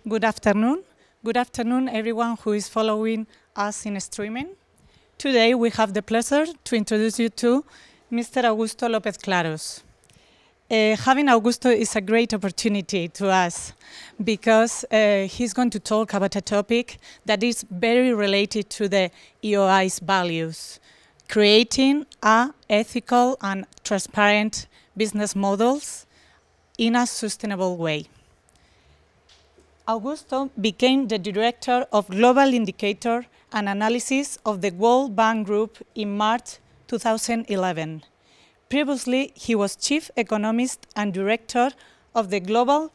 Good afternoon. Good afternoon, everyone who is following us in streaming. Today, we have the pleasure to introduce you to Mr. Augusto Lopez Claros. Having Augusto is a great opportunity to us because he's going to talk about a topic that is very related to the EOI's values, creating ethical and transparent business models in a sustainable way. Augusto became the director of Global Indicator and Analysis of the World Bank Group in March 2011. Previously, he was chief economist and director of the Global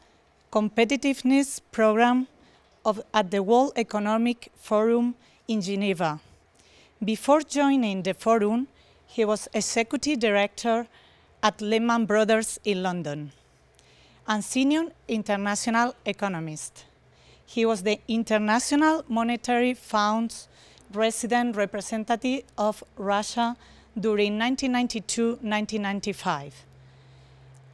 Competitiveness Program at the World Economic Forum in Geneva. Before joining the forum, he was executive director at Lehman Brothers in London and senior international economist. He was the International Monetary Fund's resident representative of Russia during 1992-1995.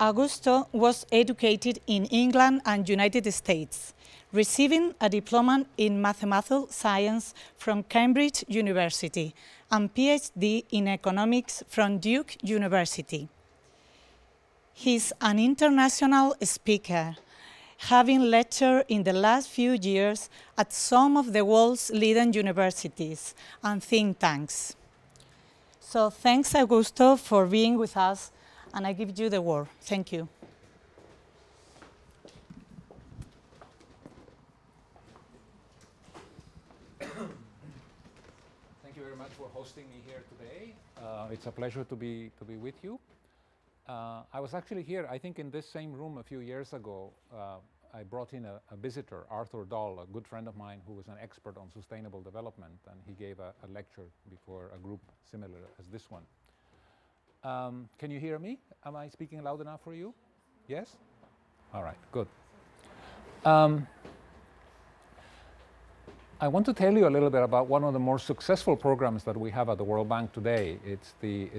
Augusto was educated in England and United States, receiving a diploma in mathematical science from Cambridge University and PhD in economics from Duke University. He's an international speaker, having lectured in the last few years at some of the world's leading universities and think tanks. So thanks, Augusto, for being with us, and I give you the word. Thank you. Thank you very much for hosting me here today. It's a pleasure to be with you. I was actually here, I think, in this same room a few years ago. I brought in a visitor, Arthur Dahl, a good friend of mine who was an expert on sustainable development, and he gave a lecture before a group similar as this one. Can you hear me? Am I speaking loud enough for you? Yes? All right, good. I want to tell you a little bit about one of the more successful programs that we have at the World Bank today. It's the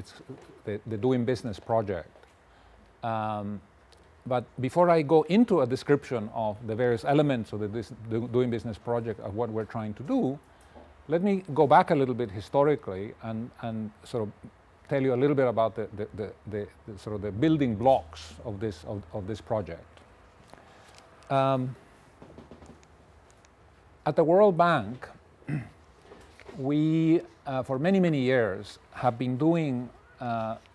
Doing Business project. But before I go into a description of the various elements of the Doing Business project of what we're trying to do, let me go back a little bit historically and sort of tell you a little bit about the sort of the building blocks of this project. At the World Bank, we, for many, many years, have been doing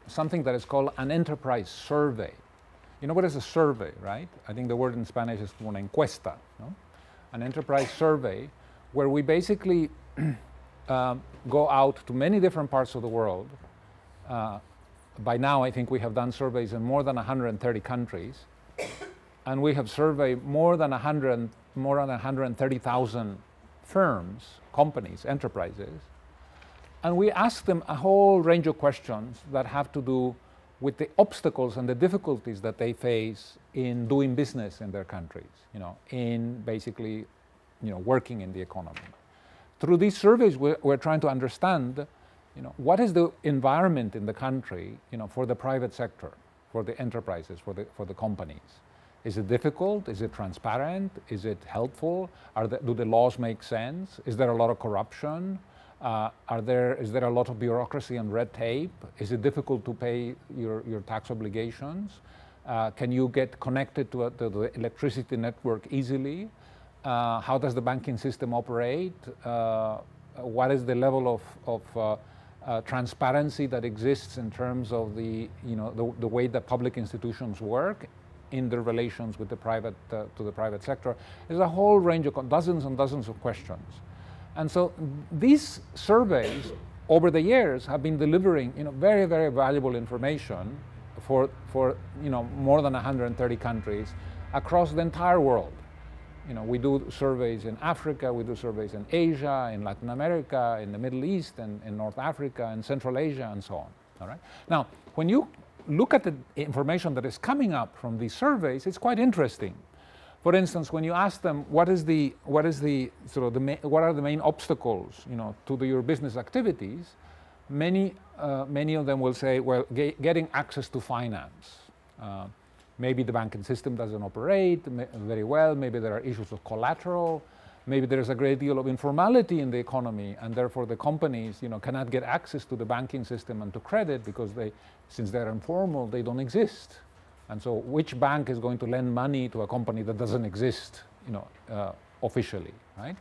something that is called an enterprise survey. You know what is a survey, right? I think the word in Spanish is una encuesta, no? An enterprise survey where we basically go out to many different parts of the world. By now, I think we have done surveys in more than 130 countries, and we have surveyed more than 130,000 firms, companies, enterprises, and we ask them a whole range of questions that have to do with the obstacles and the difficulties that they face in doing business in their countries, in basically, working in the economy. Through these surveys, we're trying to understand, what is the environment in the country, for the private sector, for the enterprises, for the companies. Is it difficult? Is it transparent? Is it helpful? Do the laws make sense? Is there a lot of corruption? Is there a lot of bureaucracy and red tape? Is it difficult to pay your tax obligations? Can you get connected to the electricity network easily? How does the banking system operate? What is the level of transparency that exists in terms of the way that public institutions work in their relations with the private to the private sector? There's a whole range of dozens and dozens of questions. And so these surveys over the years have been delivering very, very valuable information for more than 130 countries across the entire world. We do surveys in Africa, we do surveys in Asia, in Latin America, in the Middle East, and in North Africa, and Central Asia, and so on. All right. Now, when you look at the information that is coming up from these surveys, it's quite interesting. For instance, when you ask them what are the main obstacles, to your business activities, many of them will say, well, getting access to finance, Maybe the banking system doesn't operate very well, maybe there are issues of collateral, maybe there's a great deal of informality in the economy, and therefore the companies, cannot get access to the banking system and to credit because since they're informal, they don't exist. And so which bank is going to lend money to a company that doesn't exist, officially, right?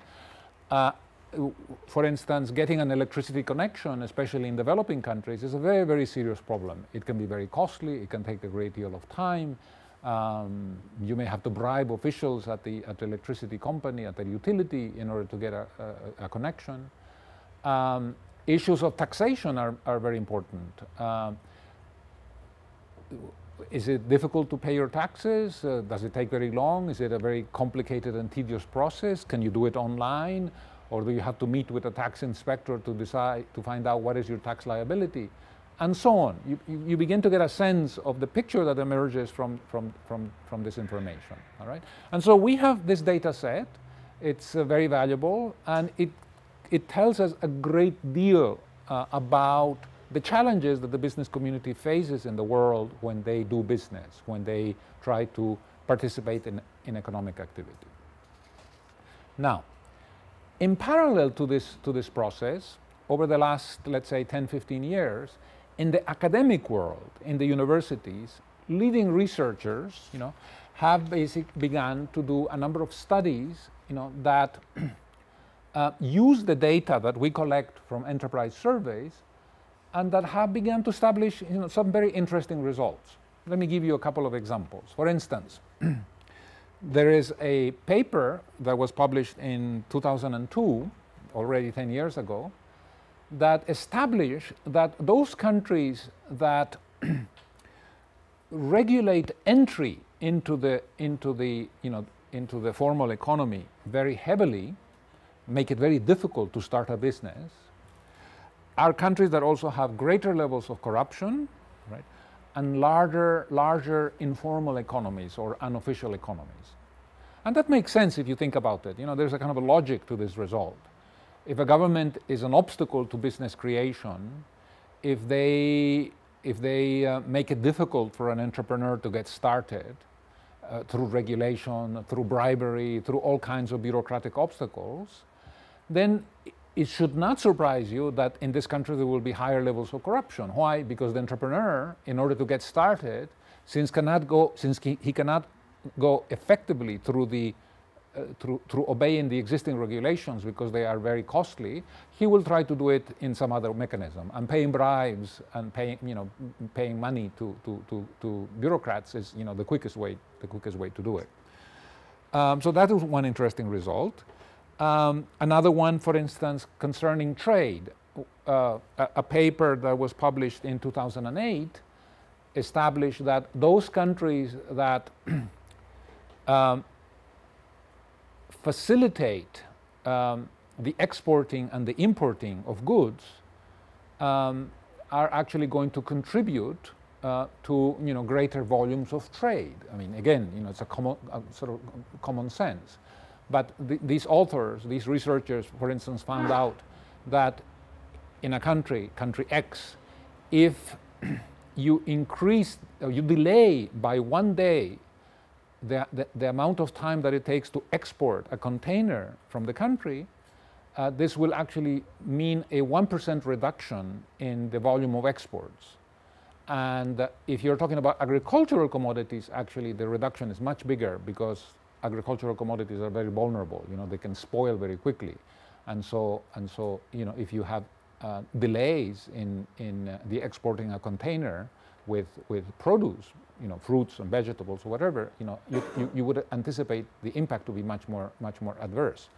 For instance, getting an electricity connection, especially in developing countries, is a very, very serious problem. It can be very costly, it can take a great deal of time. You may have to bribe officials at the electricity company, at the utility, in order to get a connection. Issues of taxation are very important. Is it difficult to pay your taxes? Does it take very long? Is it a very complicated and tedious process? Can you do it online? Or do you have to meet with a tax inspector to find out what is your tax liability? And so on. You begin to get a sense of the picture that emerges from this information. All right? And so we have this data set. It's very valuable, and it tells us a great deal about the challenges that the business community faces in the world when they do business, when they try to participate in economic activity. Now, in parallel to this process, over the last, let's say, 10, 15 years, in the academic world, in the universities, leading researchers, have begun to do a number of studies, that use the data that we collect from enterprise surveys, and that have begun to establish, some very interesting results. Let me give you a couple of examples. For instance, there is a paper that was published in 2002, already 10 years ago, that established that those countries that regulate entry into the formal economy very heavily, make it very difficult to start a business, are countries that also have greater levels of corruption, right, and larger informal economies or unofficial economies. And that makes sense if you think about it. There's a kind of a logic to this result. If a government is an obstacle to business creation, if they make it difficult for an entrepreneur to get started through regulation, through bribery, through all kinds of bureaucratic obstacles, then it should not surprise you that in this country there will be higher levels of corruption. Why? Because the entrepreneur, in order to get started, since he cannot go effectively through obeying the existing regulations because they are very costly, he will try to do it in some other mechanism. And paying bribes and paying money to bureaucrats is the quickest way to do it. So that is one interesting result. Another one, for instance, concerning trade. A paper that was published in 2008 established that those countries that facilitate the exporting and the importing of goods are actually going to contribute to greater volumes of trade. I mean, again, it's a sort of common sense. But these authors, these researchers, for instance, found out that in a country X, if you delay by 1 day the amount of time that it takes to export a container from the country, this will actually mean a 1% reduction in the volume of exports. And if you're talking about agricultural commodities, actually the reduction is much bigger because agricultural commodities are very vulnerable. They can spoil very quickly, and so if you have delays in the exporting a container with produce, fruits and vegetables or whatever, you would anticipate the impact to be much more adverse.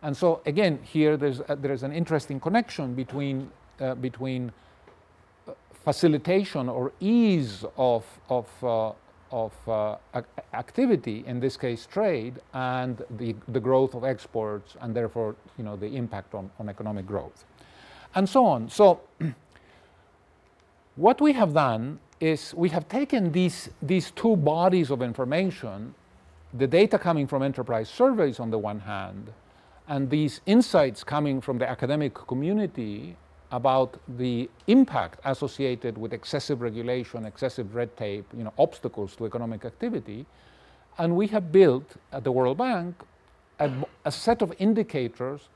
And so again, here there's an interesting connection between facilitation or ease of activity, in this case trade, and the growth of exports, and therefore the impact on economic growth, and so on. So what we have done is we have taken these two bodies of information, the data coming from enterprise surveys on the one hand, and these insights coming from the academic community about the impact associated with excessive regulation, excessive red tape, obstacles to economic activity. And we have built at the World Bank a set of indicators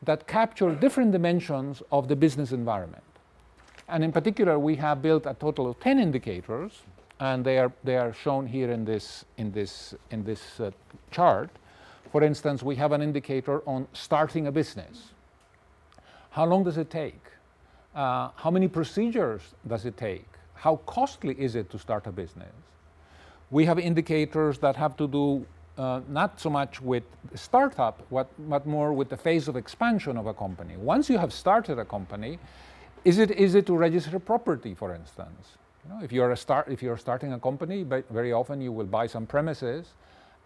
that capture different dimensions of the business environment. And in particular, we have built a total of 10 indicators, and they are shown here in this chart. For instance, we have an indicator on starting a business. How long does it take? How many procedures does it take? How costly is it to start a business? We have indicators that have to do not so much with startup, but more with the phase of expansion of a company. Once you have started a company, is it easy to register property, for instance? If you're starting a company, very often you will buy some premises,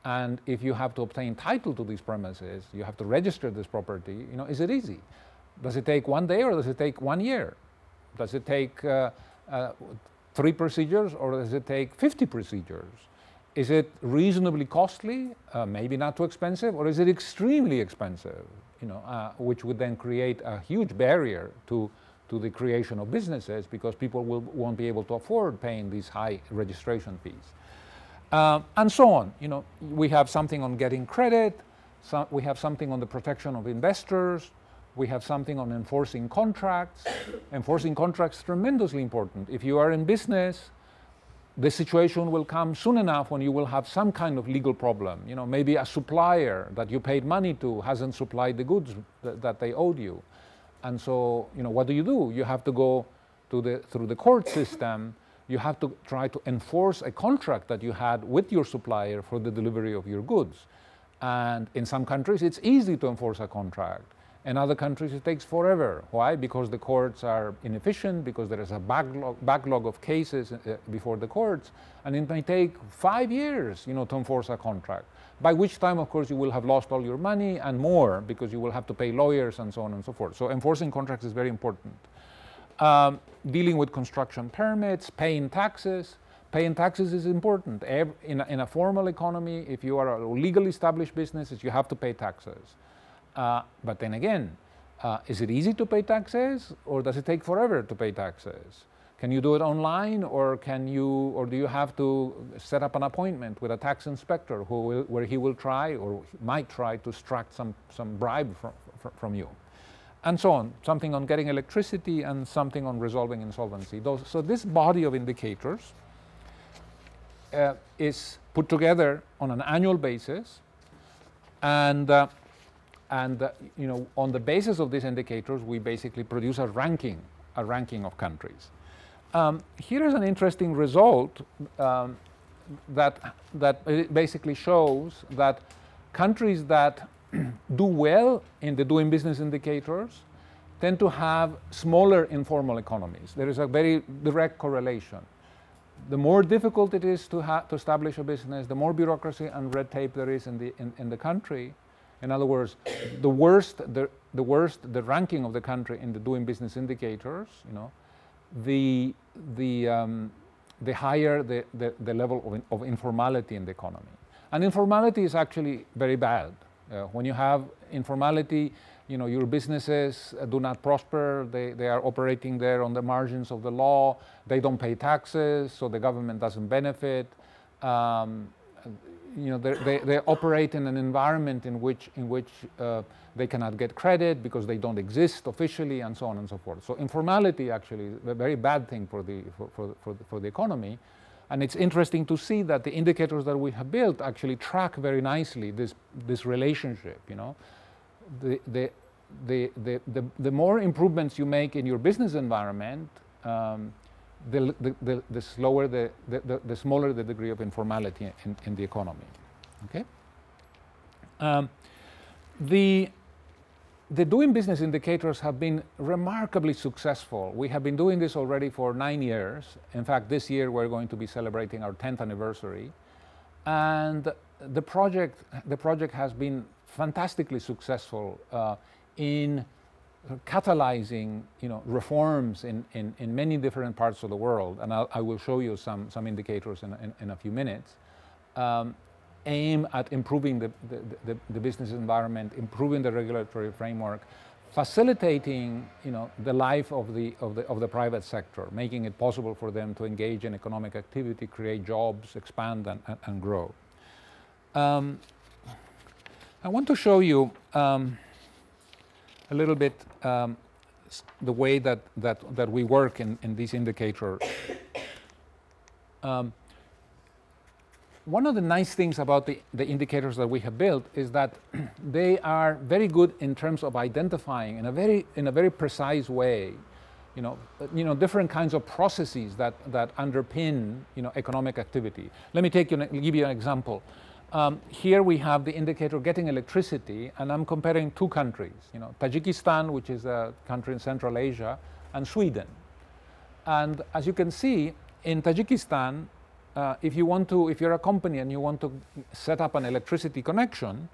and if you have to obtain title to these premises, you have to register this property. Is it easy? Does it take 1 day or does it take 1 year? Does it take 3 procedures or does it take 50 procedures? Is it reasonably costly, maybe not too expensive, or is it extremely expensive, which would then create a huge barrier to the creation of businesses because people won't be able to afford paying these high registration fees. And so on. We have something on getting credit, we have something on the protection of investors, we have something on enforcing contracts. Enforcing contracts is tremendously important. If you are in business, the situation will come soon enough when you will have some kind of legal problem. Maybe a supplier that you paid money to hasn't supplied the goods that they owed you. And so, what do? You have to go through the court system. You have to try to enforce a contract that you had with your supplier for the delivery of your goods. And in some countries, it's easy to enforce a contract. In other countries, it takes forever. Why? Because the courts are inefficient, because there is a backlog of cases before the courts, and it may take 5 years, to enforce a contract. By which time, of course, you will have lost all your money and more, because you will have to pay lawyers and so on and so forth. So enforcing contracts is very important. Dealing with construction permits, paying taxes. Paying taxes is important. In a formal economy, if you are a legally established business, you have to pay taxes. But then again, is it easy to pay taxes, or does it take forever to pay taxes? Can you do it online, or do you have to set up an appointment with a tax inspector where he will try or might try to extract some bribe from you? And so on. Something on getting electricity and something on resolving insolvency. So this body of indicators is put together on an annual basis, and on the basis of these indicators, we basically produce a ranking of countries. Here is an interesting result that basically shows that countries that do well in the doing business indicators tend to have smaller informal economies. There is a very direct correlation. The more difficult it is to establish a business, the more bureaucracy and red tape there is in the country. In other words, the worse the ranking of the country in the doing business indicators, the higher the level of informality in the economy. And informality is actually very bad. When you have informality, your businesses do not prosper. They are operating there on the margins of the law. They don't pay taxes, so the government doesn't benefit. They operate in an environment in which they cannot get credit because they don't exist officially, and so on and so forth. So informality actually is a very bad thing for the economy. And it's interesting to see that the indicators that we have built actually track very nicely this relationship. The more improvements you make in your business environment, the smaller the degree of informality in the economy. Okay. The doing business indicators have been remarkably successful. We have been doing this already for 9 years. In fact, this year we're going to be celebrating our 10th anniversary. And the project has been fantastically successful in catalyzing reforms in many different parts of the world. And I will show you some indicators in a few minutes. Aim at improving the business environment, improving the regulatory framework, facilitating, the life of the private sector, making it possible for them to engage in economic activity, create jobs, expand and grow. I want to show you a little bit the way that we work in these indicators. One of the nice things about the indicators that we have built is that they are very good in terms of identifying in a very precise way, different kinds of processes that underpin, economic activity. Let me give you an example. Here we have the indicator getting electricity, and I'm comparing two countries, Tajikistan, which is a country in Central Asia, and Sweden. And as you can see, in Tajikistan, if you're a company and you want to set up an electricity connection,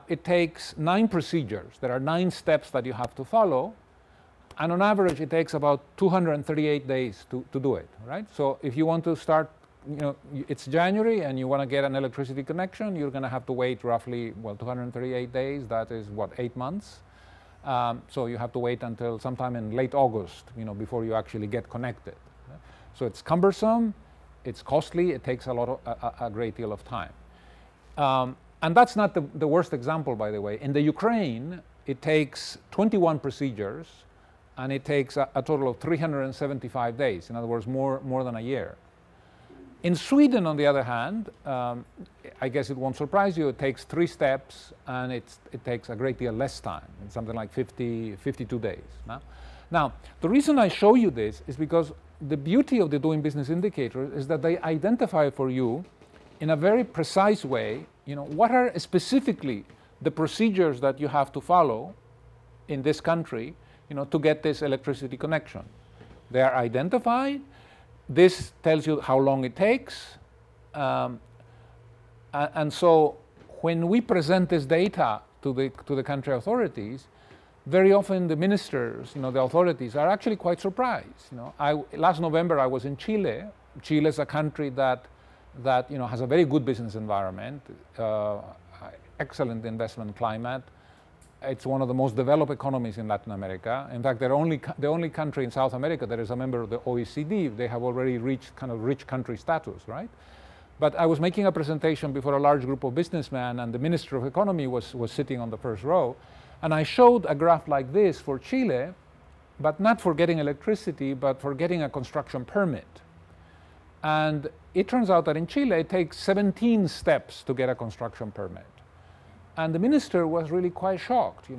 it takes 9 procedures. There are 9 steps that you have to follow, and on average it takes about 238 days to do it, right? So if you want to start, it's January and you want to get an electricity connection, you're going to have to wait roughly, 238 days, that is 8 months. So you have to wait until sometime in late August, before you actually get connected. So it's cumbersome. It's costly. It takes a great deal of time. And that's not the worst example, by the way. In the Ukraine, it takes 21 procedures, and it takes a total of 375 days. In other words, more than a year. In Sweden, on the other hand, I guess it won't surprise you, it takes 3 steps, and it takes a great deal less time. It's something like 52 days. Now, the reason I show you this is because the beauty of the doing business indicator is that they identify for you in a very precise way, what are specifically the procedures that you have to follow in this country, to get this electricity connection. They are identified. This tells you how long it takes. And so when we present this data to the country authorities, very often the ministers, the authorities are actually quite surprised. Last November I was in Chile. Chile is a country that has a very good business environment, excellent investment climate. It's one of the most developed economies in Latin America. In fact, they're the only country in South America that is a member of the OECD. They have already reached kind of rich country status, right? But I was making a presentation before a large group of businessmen, and the Minister of Economy was sitting on the first row. And I showed a graph like this for Chile, but not for getting electricity, but for getting a construction permit. And it turns out that in Chile, it takes 17 steps to get a construction permit. And the minister was really quite shocked,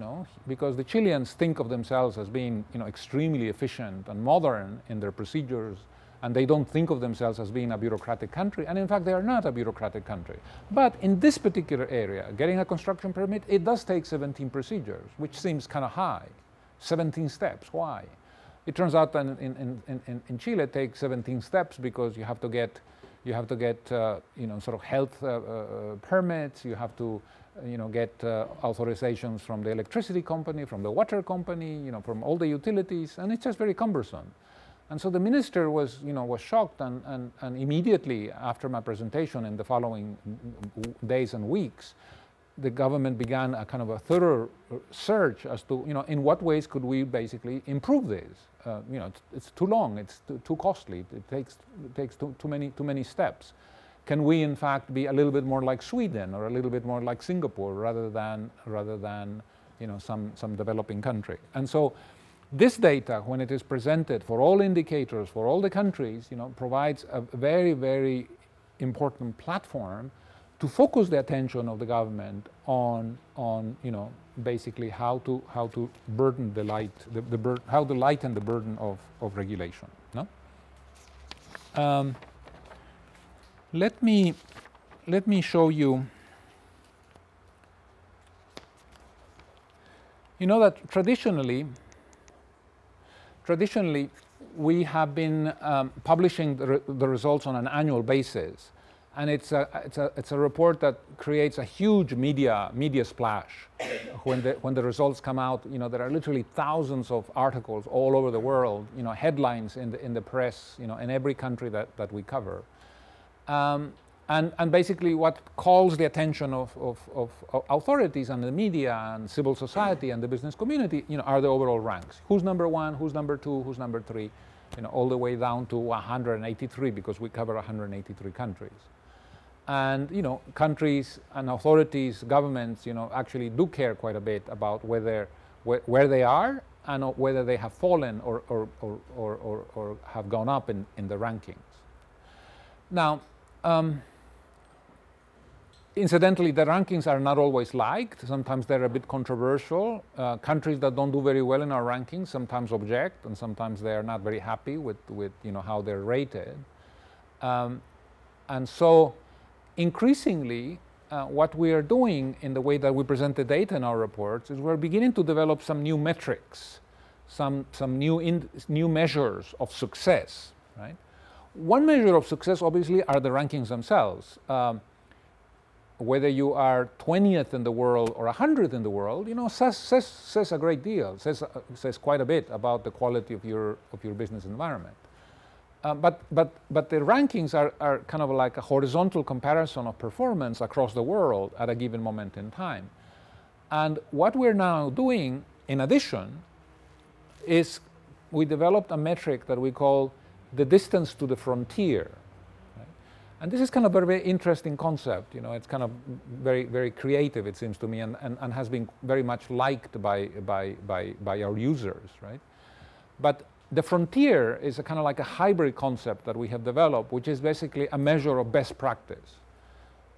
because the Chileans think of themselves as being, extremely efficient and modern in their procedures, and they don't think of themselves as being a bureaucratic country. And in fact, they are not a bureaucratic country. But in this particular area, getting a construction permit, it does take 17 procedures, which seems kind of high. 17 steps. Why? It turns out that in Chile, it takes 17 steps because you have to get sort of health permits. You have to get authorizations from the electricity company, from the water company, from all the utilities, and it's just very cumbersome. And so the minister was shocked, and immediately after my presentation in the following days and weeks, the government began a kind of a thorough search as to, in what ways could we basically improve this. It's too long, it's too costly, it takes too many steps. Can we, in fact, be a little bit more like Sweden or a little bit more like Singapore rather than some developing country? And so this data, when it is presented for all indicators, for all the countries, provides a very, very important platform to focus the attention of the government on basically how to burden the how to lighten the burden of regulation. No? Let me show you. That traditionally we have been publishing the results on an annual basis, and it's a report that creates a huge media splash. When the results come out, there are literally thousands of articles all over the world, headlines in the press, in every country that we cover. And And basically what calls the attention of authorities and the media and civil society and the business community, are the overall ranks. Who's number one, who's number two, who's number three, all the way down to 183, because we cover 183 countries. And countries and authorities, governments, actually do care quite a bit about where they are and whether they have fallen or have gone up in the rankings. Now, incidentally, the rankings are not always liked. Sometimes they're a bit controversial. Countries that don't do very well in our rankings sometimes object, and sometimes they are not very happy with how they're rated. And so, increasingly, what we are doing in the way that we present the data in our reports is we're beginning to develop some new metrics, some new measures of success. Right? One measure of success, obviously, are the rankings themselves. Whether you are 20th in the world or 100th in the world, says a great deal, says quite a bit about the quality of your business environment. But the rankings are kind of like a horizontal comparison of performance across the world at a given moment in time. And what we're now doing, in addition, is we developed a metric that we call the distance to the frontier. And this is kind of a very interesting concept. It's kind of very, very creative, it seems to me, and has been very much liked by our users, right? But the frontier is a kind of like a hybrid concept that we have developed, which is basically a measure of best practice.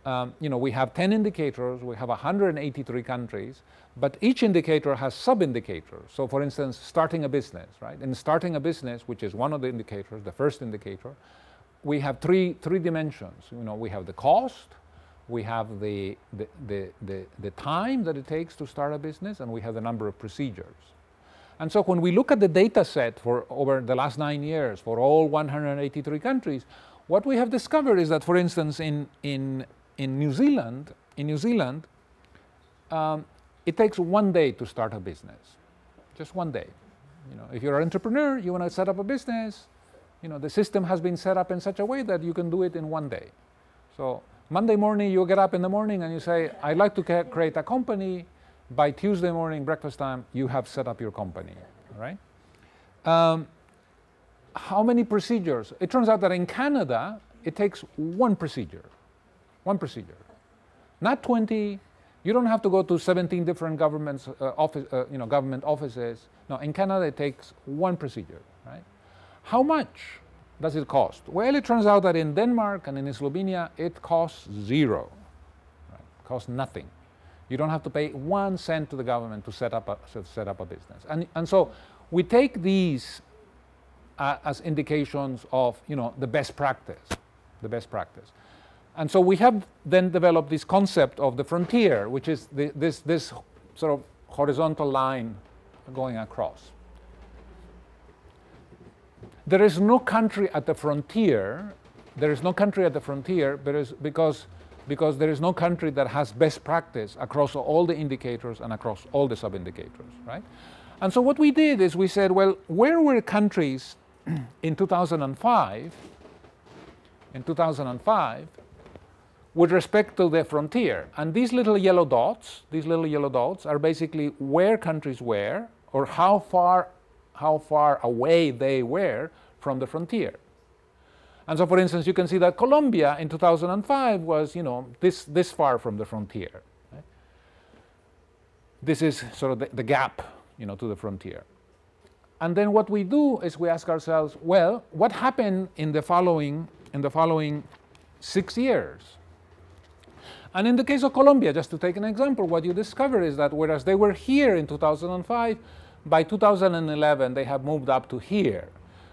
We have 10 indicators, we have 183 countries, but each indicator has sub-indicators. So, for instance, starting a business, right? In starting a business, which is one of the indicators, the first indicator, we have three dimensions. We have the cost, we have the time that it takes to start a business, and we have the number of procedures. And so when we look at the data set for over the last 9 years for all 183 countries, what we have discovered is that, for instance, in New Zealand, it takes 1 day to start a business, just 1 day. If you're an entrepreneur, you want to set up a business. The system has been set up in such a way that you can do it in 1 day. So Monday morning, you get up in the morning and you say, I'd like to create a company. By Tuesday morning, breakfast time, you have set up your company, right? How many procedures? It turns out that in Canada, it takes one procedure, not 20. You don't have to go to 17 different government offices. No, in Canada, it takes one procedure, right? How much does it cost? Well, it turns out that in Denmark and in Slovenia, it costs zero. Right? It costs nothing. You don't have to pay 1 cent to the government to set up a business. And so we take these as indications of the best practice. And so we have then developed this concept of the frontier, which is this sort of horizontal line going across. There is no country at the frontier. Because there is no country that has best practice across all the indicators and across all the sub-indicators, right? And so what we did is we said, well, where were countries in 2005 with respect to the frontier? And these little yellow dots are basically where countries were, or how far away they were from the frontier. And so, for instance, you can see that Colombia in 2005 was, this far from the frontier. Right? This is sort of the gap, to the frontier. And then what we do is we ask ourselves, well, what happened in the following 6 years? And in the case of Colombia, just to take an example, what you discover is that whereas they were here in 2005, by 2011 they have moved up to here.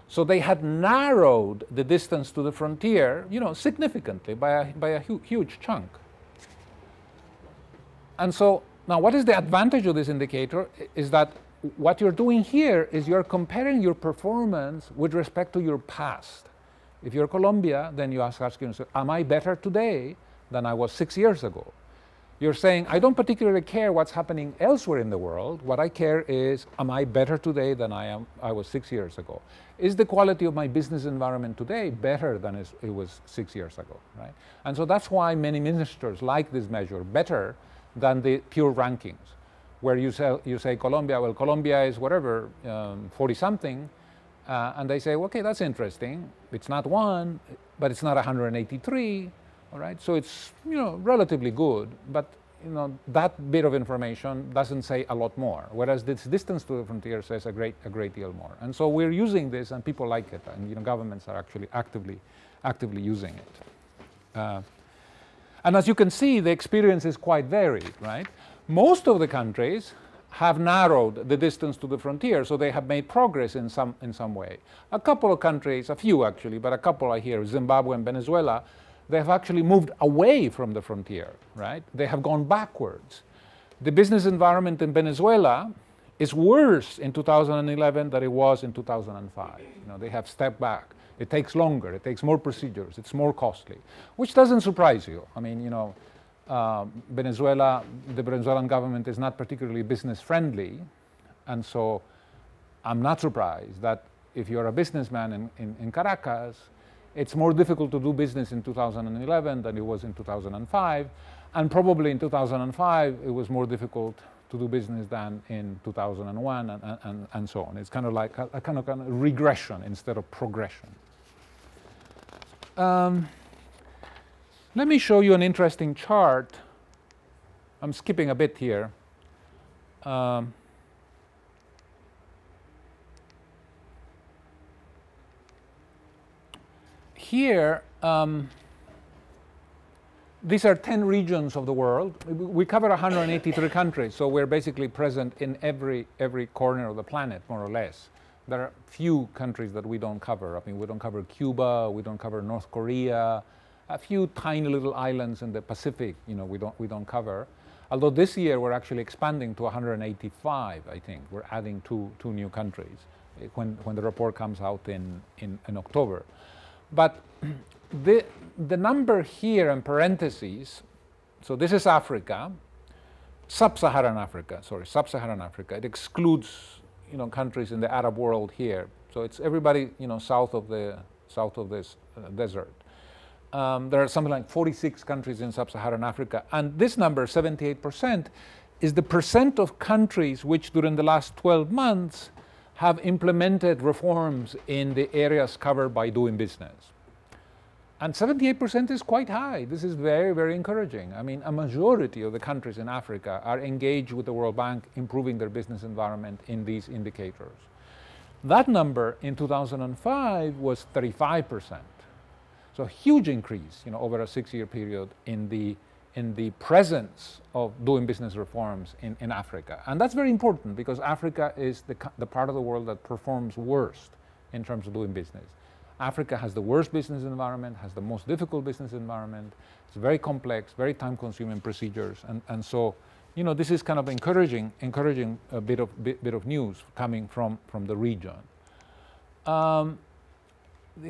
So they had narrowed the distance to the frontier, significantly by a huge chunk. And so now what is the advantage of this indicator is that what you're doing here is you're comparing your performance with respect to your past. If you're Colombia, then you ask yourself, am I better today than I was 6 years ago? You're saying, I don't particularly care what's happening elsewhere in the world. What I care is, am I better today than I was 6 years ago? Is the quality of my business environment today better than it was 6 years ago, right? And so that's why many ministers like this measure better than the pure rankings, where you say Colombia, well, Colombia is whatever, 40-something, and they say, well, okay, that's interesting. It's not 1, but it's not 183. All right, so it's relatively good, but that bit of information doesn't say a lot more. Whereas this distance to the frontier says a great deal more. And so we're using this, and people like it, and governments are actually actively using it. And as you can see, the experience is quite varied, right? Most of the countries have narrowed the distance to the frontier, so they have made progress in some way. A couple of countries, a few actually, but a couple I hear, Zimbabwe and Venezuela, they have actually moved away from the frontier, right? They have gone backwards. The business environment in Venezuela is worse in 2011 than it was in 2005. They have stepped back. It takes longer. It takes more procedures. It's more costly, which doesn't surprise you. I mean, Venezuela, the Venezuelan government is not particularly business friendly, and so I'm not surprised that if you're a businessman in Caracas, it's more difficult to do business in 2011 than it was in 2005, and probably in 2005 it was more difficult to do business than in 2001, and so on. It's kind of like a kind of regression instead of progression. Let me show you an interesting chart. I'm skipping a bit here. Here, these are 10 regions of the world. We cover 183 countries, so we're basically present in every corner of the planet, more or less. There are few countries that we don't cover. I mean, we don't cover Cuba, we don't cover North Korea, a few tiny little islands in the Pacific, we don't cover. Although this year we're actually expanding to 185, I think. We're adding two new countries when the report comes out in October. But the number here in parentheses, so this is Africa, sub-Saharan Africa. It excludes, countries in the Arab world here. So it's everybody, south of this desert. There are something like 46 countries in sub-Saharan Africa, and this number, 78%, is the percent of countries which during the last 12 months have implemented reforms in the areas covered by doing business. And 78% is quite high. This is very, very encouraging. I mean, a majority of the countries in Africa are engaged with the World Bank, improving their business environment in these indicators. That number in 2005 was 35%. So a huge increase, over a 6-year period in the presence of doing business reforms in Africa. And that's very important because Africa is the part of the world that performs worst in terms of doing business. Africa has the worst business environment, has the most difficult business environment. It's very complex, very time-consuming procedures, and so, this is kind of encouraging a bit of news coming from the region.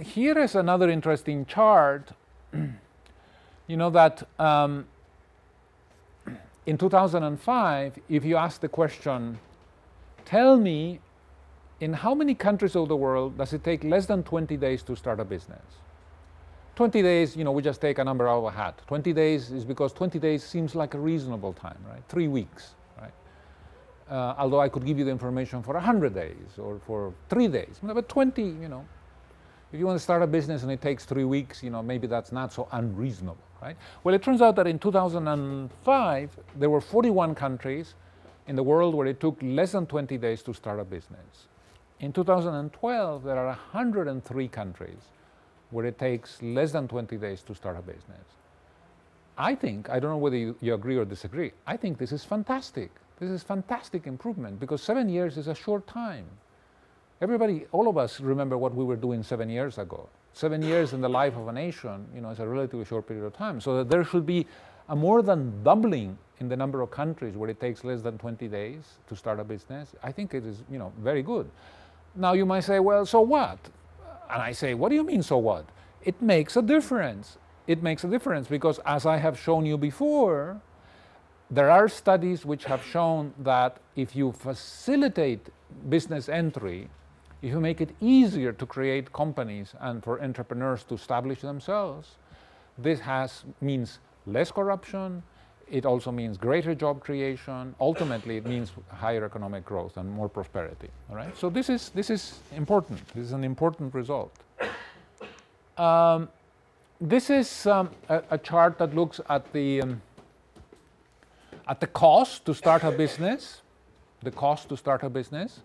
Here is another interesting chart. That in 2005, if you ask the question, tell me, in how many countries of the world does it take less than 20 days to start a business? 20 days, we just take a number out of a hat. 20 days is because 20 days seems like a reasonable time, right? 3 weeks, right? Although I could give you the information for 100 days or for 3 days. But 20, if you want to start a business and it takes 3 weeks, maybe that's not so unreasonable, right? Well, it turns out that in 2005, there were 41 countries in the world where it took less than 20 days to start a business. In 2012, there are 103 countries where it takes less than 20 days to start a business. I don't know whether you agree or disagree, I think this is fantastic. This is fantastic improvement because 7 years is a short time. Everybody, all of us remember what we were doing 7 years ago. 7 years in the life of a nation, is a relatively short period of time. So that there should be a more than doubling in the number of countries where it takes less than 20 days to start a business. I think it is, very good. Now you might say, well, so what? And I say, what do you mean, so what? It makes a difference. It makes a difference because, as I have shown you before, There are studies which have shown that if you facilitate business entry, if you make it easier to create companies and for entrepreneurs to establish themselves, this means less corruption. It also means greater job creation. Ultimately, it means higher economic growth and more prosperity. All right. So this is important. This is an important result. This is a chart that looks at the cost to start a business. The cost to start a business.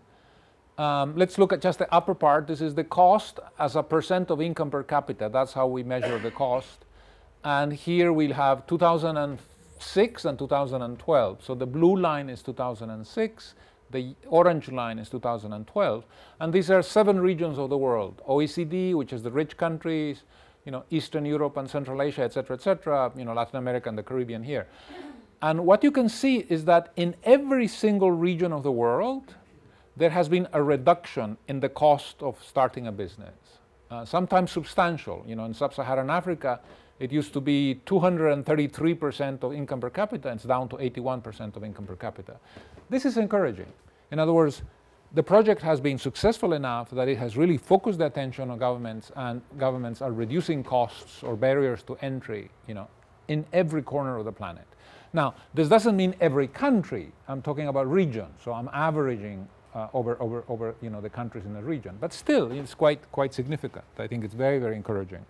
Let's look at just the upper part. This is the cost as a percent of income per capita. That's how we measure the cost. And here we'll have 2006 and 2012. So the blue line is 2006. The orange line is 2012. And these are 7 regions of the world. OECD, which is the rich countries, Eastern Europe and Central Asia, et cetera, Latin America and the Caribbean here. And what you can see is that in every single region of the world, there has been a reduction in the cost of starting a business, sometimes substantial. In sub-Saharan Africa, it used to be 233% of income per capita, and it's down to 81% of income per capita. This is encouraging. In other words, the project has been successful enough that it has really focused the attention on governments, and governments are reducing costs or barriers to entry, in every corner of the planet. Now, this doesn't mean every country. I'm talking about regions, so I'm averaging over the countries in the region. But still, it's quite significant. I think it's very, very encouraging.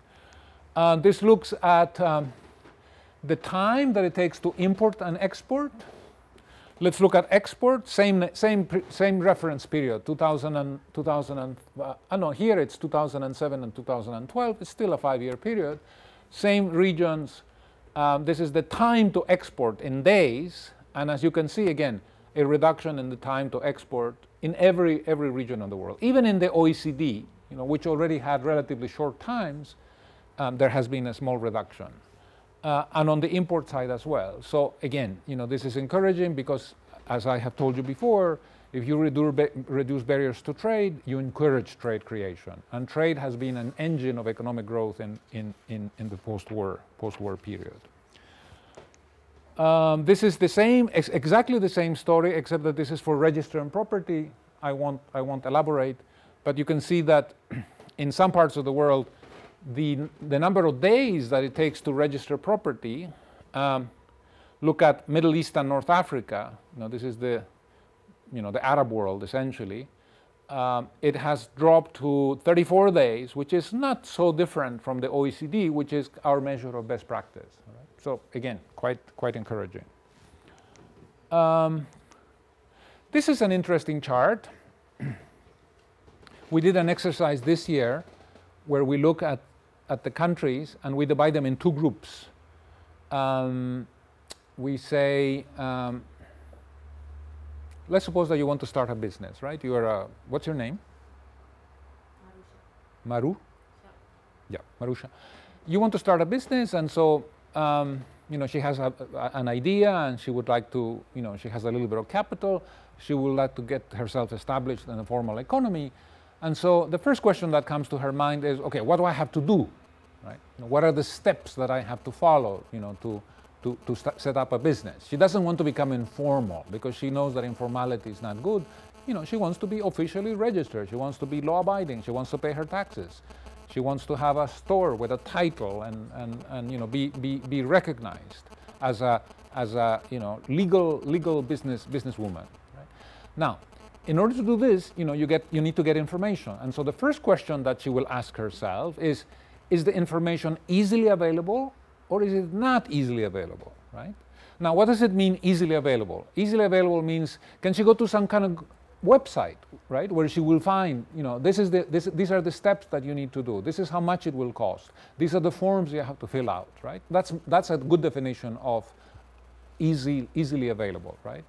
This looks at the time that it takes to import and export. Let's look at export. Same reference period. 2000 here it's 2007 and 2012. It's still a 5-year period. Same regions. This is the time to export in days, and as you can see, again, a reduction in the time to export in every region of the world. Even in the OECD, which already had relatively short times, there has been a small reduction. And on the import side as well. So again, this is encouraging because, as I have told you before, if you reduce barriers to trade, you encourage trade creation. And trade has been an engine of economic growth in the post-war period. This is the same, exactly the same story, except that this is for register and property. I won't elaborate, but you can see that in some parts of the world, the number of days that it takes to register property. Look at Middle East and North Africa. This is the Arab world essentially. It has dropped to 34 days, which is not so different from the OECD, which is our measure of best practice. Right? So again, quite encouraging. This is an interesting chart. We did an exercise this year where we look at the countries and we divide them in 2 groups. We say, let's suppose that you want to start a business, right? You are what's your name? Marusha. Maru? Yeah, Marusha. You want to start a business, and so she has an idea, and she would like to, she has a little bit of capital. She would like to get herself established in a formal economy. And so the first question that comes to her mind is, okay, what do I have to do? Right? What are the steps that I have to follow, to set up a business? She doesn't want to become informal because she knows that informality is not good. She wants to be officially registered. She wants to be law-abiding. She wants to pay her taxes. She wants to have a store with a title and be recognized as a legal businesswoman. Right? Now, in order to do this, you need to get information. And so the first question that she will ask herself is the information easily available or is it not easily available, right? Now, what does it mean easily available? Easily available means, can she go to some kind of website, right, where she will find, these are the steps that you need to do. This is how much it will cost. These are the forms you have to fill out, right? That's a good definition of easily available, right?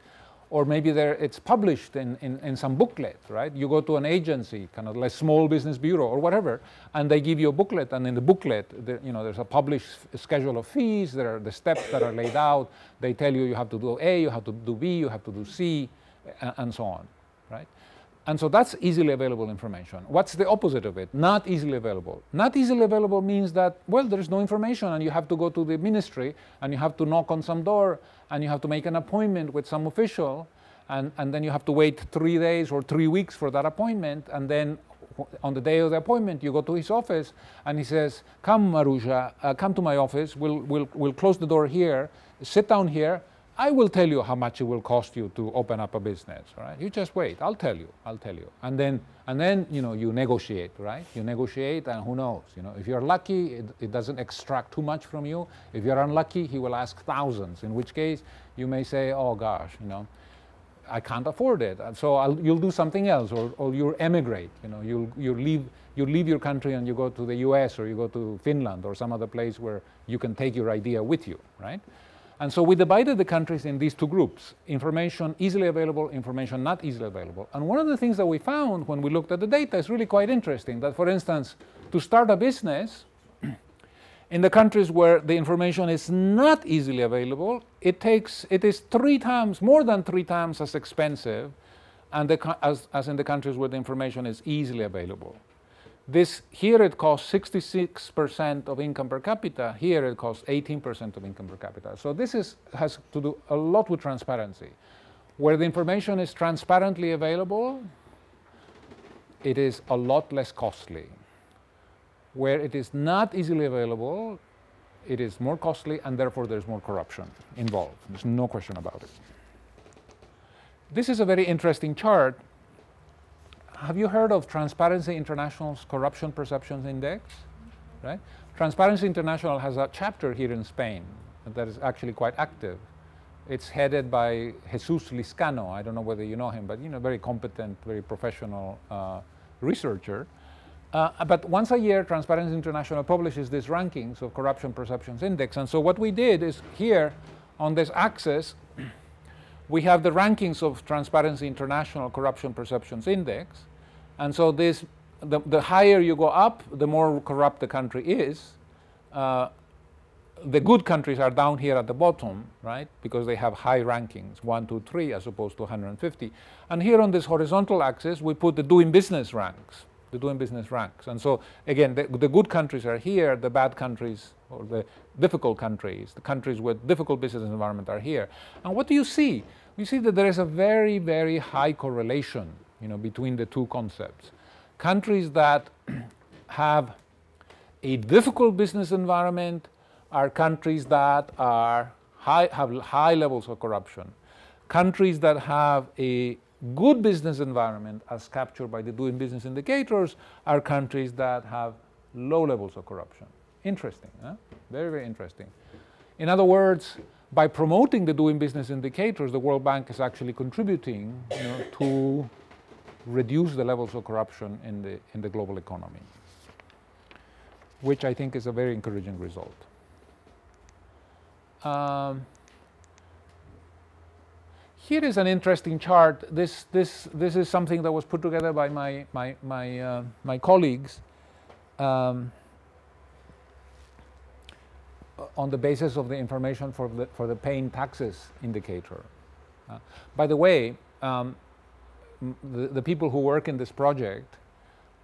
Or maybe it's published in some booklet, right? You go to an agency, kind of like small business bureau or whatever, and they give you a booklet, and in the booklet, there's a published schedule of fees, there are the steps that are laid out, they tell you have to do A, you have to do B, you have to do C, and so on, right? And so that's easily available information. What's the opposite of it? Not easily available. Not easily available means that, well, there's no information and you have to go to the ministry and you have to knock on some door and you have to make an appointment with some official, and then you have to wait 3 days or 3 weeks for that appointment, and then on the day of the appointment you go to his office and he says, come Marusha, come to my office, we'll close the door here, sit down here, I will tell you how much it will cost you to open up a business, right? You just wait, I'll tell you. And then you negotiate, right? You negotiate, and who knows, if you're lucky, it doesn't extract too much from you. If you're unlucky, he will ask thousands, in which case you may say, oh gosh, I can't afford it, so you'll do something else, or you emigrate, you leave your country and you go to the US, or you go to Finland or some other place where you can take your idea with you, right? And so we divided the countries in these two groups: information easily available, information not easily available. And one of the things that we found when we looked at the data is really quite interesting, that for instance, to start a business in the countries where the information is not easily available, it is more than 3 times as expensive as in the countries where the information is easily available. Here it costs 66% of income per capita, here it costs 18% of income per capita. So this has to do a lot with transparency. Where the information is transparently available, it is a lot less costly. Where it is not easily available, it is more costly, and therefore there's more corruption involved. There's no question about it. This is a very interesting chart. Have you heard of Transparency International's Corruption Perceptions Index? Right? Transparency International has a chapter here in Spain that is actually quite active. It's headed by Jesus Lizcano. I don't know whether you know him, but very competent, very professional researcher. But once a year, Transparency International publishes these rankings of Corruption Perceptions Index. And so what we did is here on this axis, we have the rankings of Transparency International Corruption Perceptions Index. And so the higher you go up, the more corrupt the country is. The good countries are down here at the bottom, right? Because they have high rankings, 1, 2, 3, as opposed to 150. And here on this horizontal axis, we put the doing business ranks. The doing business ranks. And so again, the good countries are here, the bad countries, or the difficult countries, the countries with difficult business environment are here. And what do you see? You see that there is a very, very high correlation, between the two concepts. Countries that have a difficult business environment are countries that have high levels of corruption. Countries that have a good business environment, as captured by the doing business indicators, are countries that have low levels of corruption. Interesting, huh? Very, very interesting. In other words, by promoting the doing business indicators, the World Bank is actually contributing to reduce the levels of corruption in the global economy, which I think is a very encouraging result. Here is an interesting chart. This is something that was put together by my colleagues on the basis of the information for the paying taxes indicator. By the way, the people who work in this project,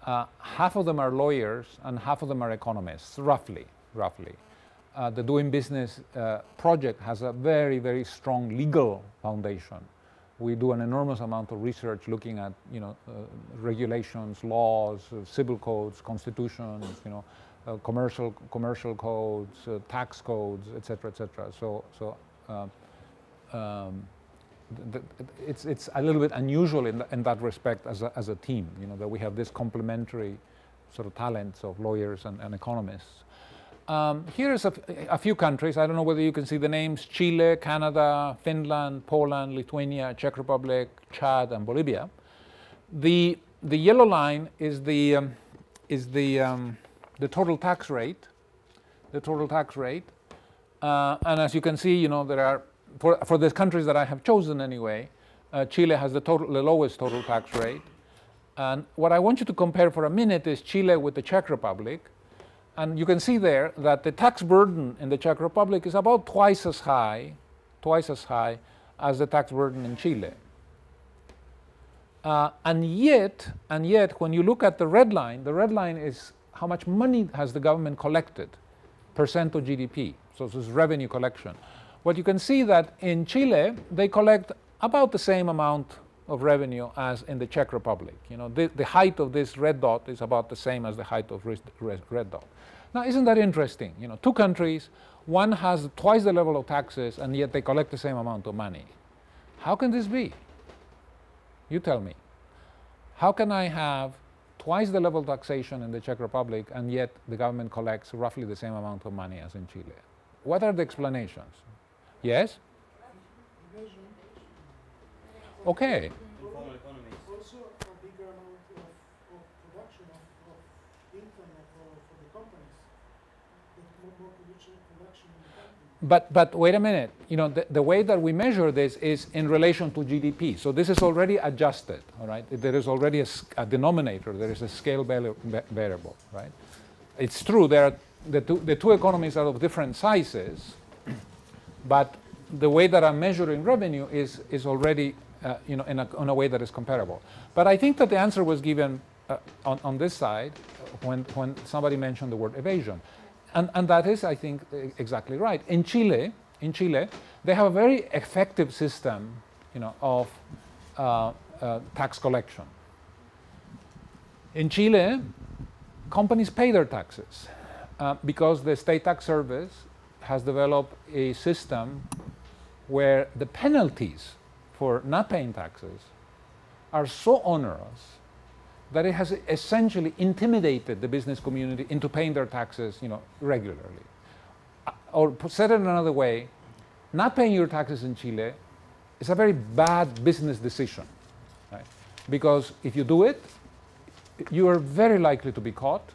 half of them are lawyers and half of them are economists, roughly. The doing business project has a very, very strong legal foundation. We do an enormous amount of research looking at regulations, laws, civil codes, constitutions, commercial codes, tax codes, etc., etc. It's a little bit unusual in that respect as a team, that we have this complementary sort of talents of lawyers and economists. Here's a few countries. I don't know whether you can see the names: Chile, Canada, Finland, Poland, Lithuania, Czech Republic, Chad, and Bolivia. The yellow line is the total tax rate. The total tax rate, and as you can see, there are for the countries that I have chosen anyway. Chile has the lowest total tax rate, and what I want you to compare for a minute is Chile with the Czech Republic. And you can see there that the tax burden in the Czech Republic is about twice as high as the tax burden in Chile. And yet, when you look at the red line is how much money has the government collected, percent of GDP. So this is revenue collection. What you can see that in Chile, they collect about the same amount of revenue as in the Czech Republic. You know, the height of this red dot is about the same as the height of red dot. Now, isn't that interesting? You know, two countries, one has twice the level of taxes, and yet they collect the same amount of money. How can this be? You tell me. How can I have twice the level of taxation in the Czech Republic, and yet the government collects roughly the same amount of money as in Chile? What are the explanations? Yes? Okay. Also a bigger amount of production of income for the companies. More production in the country. But wait a minute. You know, the way that we measure this is in relation to GDP. So this is already adjusted, all right? There is already a denominator. There is a scale variable, right? It's true there are the two economies are of different sizes, but the way that I'm measuring revenue is already you know, in a way that is comparable. But I think that the answer was given on this side when somebody mentioned the word evasion. And that is, I think, exactly right. In Chile, they have a very effective system, you know, of tax collection. In Chile, companies pay their taxes because the state tax service has developed a system where the penalties for not paying taxes are so onerous that it has essentially intimidated the business community into paying their taxes, you know, regularly. Or said it another way, not paying your taxes in Chile is a very bad business decision, right? Because if you do it, you are very likely to be caught,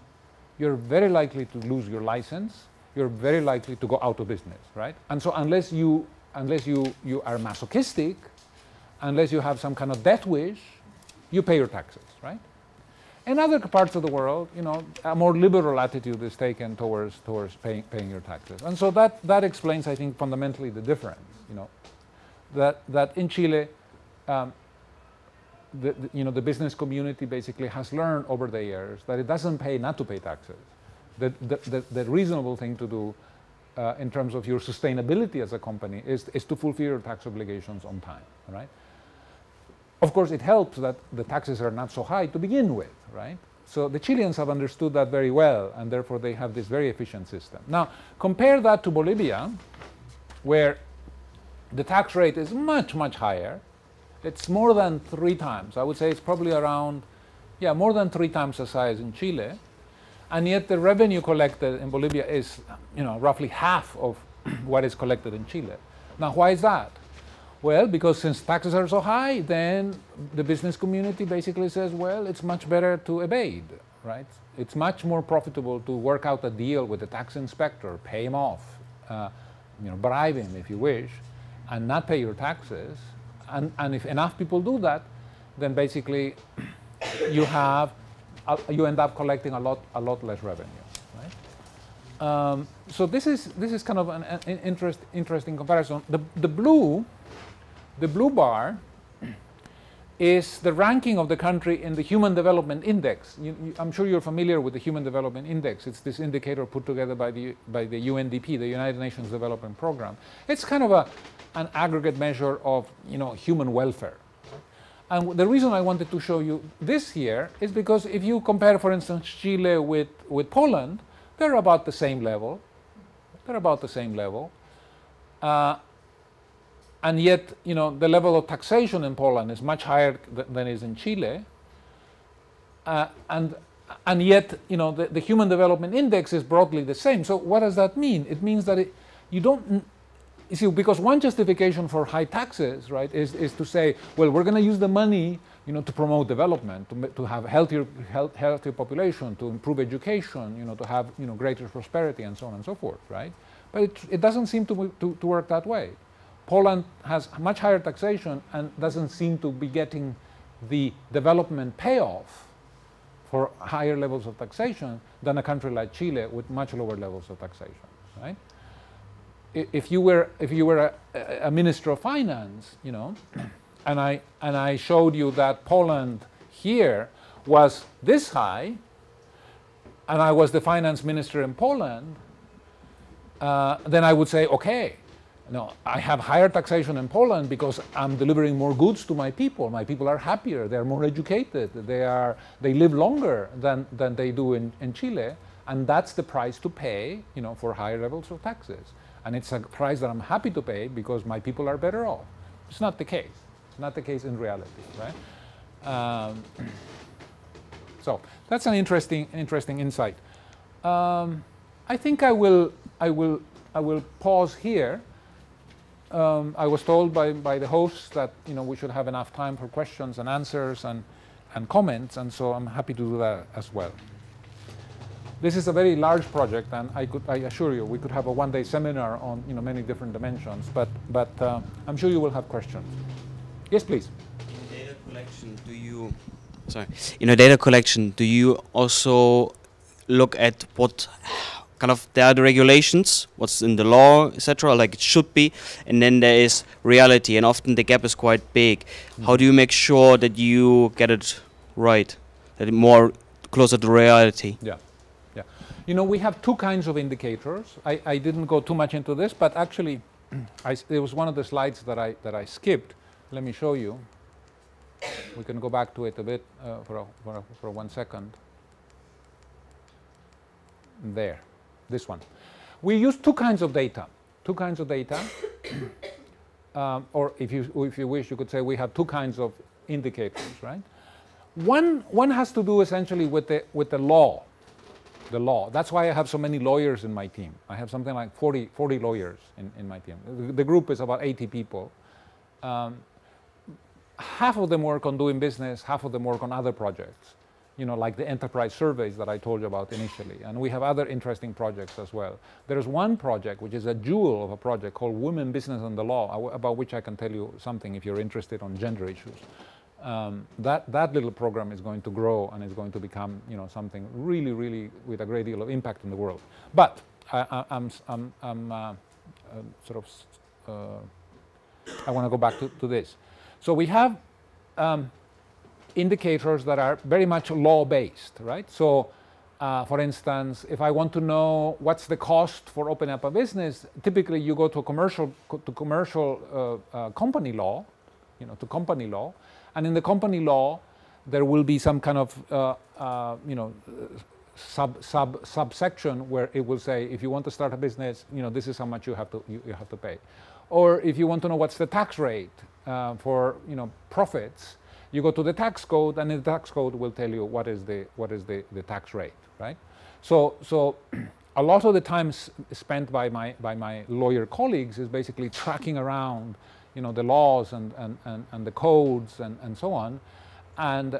you're very likely to lose your license, you're very likely to go out of business, right? And so unless you are masochistic, unless you have some kind of death wish, you pay your taxes, right? In other parts of the world, you know, a more liberal attitude is taken towards paying your taxes. And so that explains, I think, fundamentally the difference, you know, that in Chile, you know, the business community basically has learned over the years that it doesn't pay not to pay taxes. The reasonable thing to do in terms of your sustainability as a company is to fulfill your tax obligations on time, right? Of course, it helps that the taxes are not so high to begin with, right? So the Chileans have understood that very well, and therefore they have this very efficient system. Now, compare that to Bolivia, where the tax rate is much, much higher. It's more than 3 times. I would say it's probably around, yeah, more than 3 times the size in Chile. And yet the revenue collected in Bolivia is, you know, roughly half of what is collected in Chile. Now, why is that? Well, because since taxes are so high, then the business community basically says, well, it's much better to evade, right? It's much more profitable to work out a deal with the tax inspector, pay him off, you know, bribe him if you wish, and not pay your taxes. And if enough people do that, then basically you end up collecting a lot less revenue, right? So this is kind of an interesting comparison. The blue bar is the ranking of the country in the Human Development Index. I'm sure you're familiar with the Human Development Index. It's this indicator put together by the UNDP, the United Nations Development Program. It's kind of an aggregate measure of, you know, human welfare. And the reason I wanted to show you this here is because if you compare, for instance, Chile with Poland, they're about the same level. And yet, you know, the level of taxation in Poland is much higher than is in Chile. And yet, you know, the Human Development Index is broadly the same. So what does that mean? It means that you don't, you see, because one justification for high taxes, right, is to say, well, we're going to use the money, you know, to promote development, to have healthier population, to improve education, you know, to have, you know, greater prosperity and so on and so forth, right? But it doesn't seem to work that way. Poland has much higher taxation and doesn't seem to be getting the development payoff for higher levels of taxation than a country like Chile with much lower levels of taxation, right? If you were a minister of finance, you know, I showed you that Poland here was this high, and I was the finance minister in Poland, then I would say, okay, no, I have higher taxation in Poland because I'm delivering more goods to my people. My people are happier, they're more educated, they live longer than they do in Chile, and that's the price to pay, you know, for higher levels of taxes. And it's a price that I'm happy to pay because my people are better off. It's not the case. It's not the case in reality, right? So that's an interesting insight. I think I will pause here. I was told by the hosts that, you know, we should have enough time for questions and answers and comments, and so I'm happy to do that as well. This is a very large project, and I assure you we could have a one-day seminar on, you know, many different dimensions. But I'm sure you will have questions. Yes, please. In data collection, in a data collection, do you also look at what kind of there are the regulations, what's in the law, etc., like it should be, and then there is reality, and often the gap is quite big. Mm-hmm. How do you make sure that you get it right, that it more closer to reality? Yeah. You know, we have two kinds of indicators. I didn't go too much into this, but actually, there was one of the slides that I skipped. Let me show you. We can go back to it a bit for 1 second. There, this one. We use two kinds of data. Or if you wish, you could say we have two kinds of indicators, right? One has to do essentially with the law. The law. That's why I have so many lawyers in my team. I have something like 40 lawyers in my team. The group is about 80 people. Half of them work on doing business, half of them work on other projects, you know, like the enterprise surveys that I told you about initially. And we have other interesting projects as well. There's one project, which is a jewel of a project called Women, Business and the Law, about which I can tell you something if you're interested on gender issues. That little program is going to grow and is going to become, you know, something really, really with a great deal of impact in the world. But I want to go back to this. So we have indicators that are very much law-based, right? So, for instance, if I want to know what's the cost for opening up a business, typically you go to commercial company law, you know, to company law. And in the company law, there will be some kind of, you know, subsection where it will say, if you want to start a business, you know, this is how much you have to pay. Or if you want to know what's the tax rate for, you know, profits, you go to the tax code, and the tax code will tell you what is the tax rate, right? So a lot of the time spent by my lawyer colleagues is basically tracking around, you know, the laws and the codes and so on, and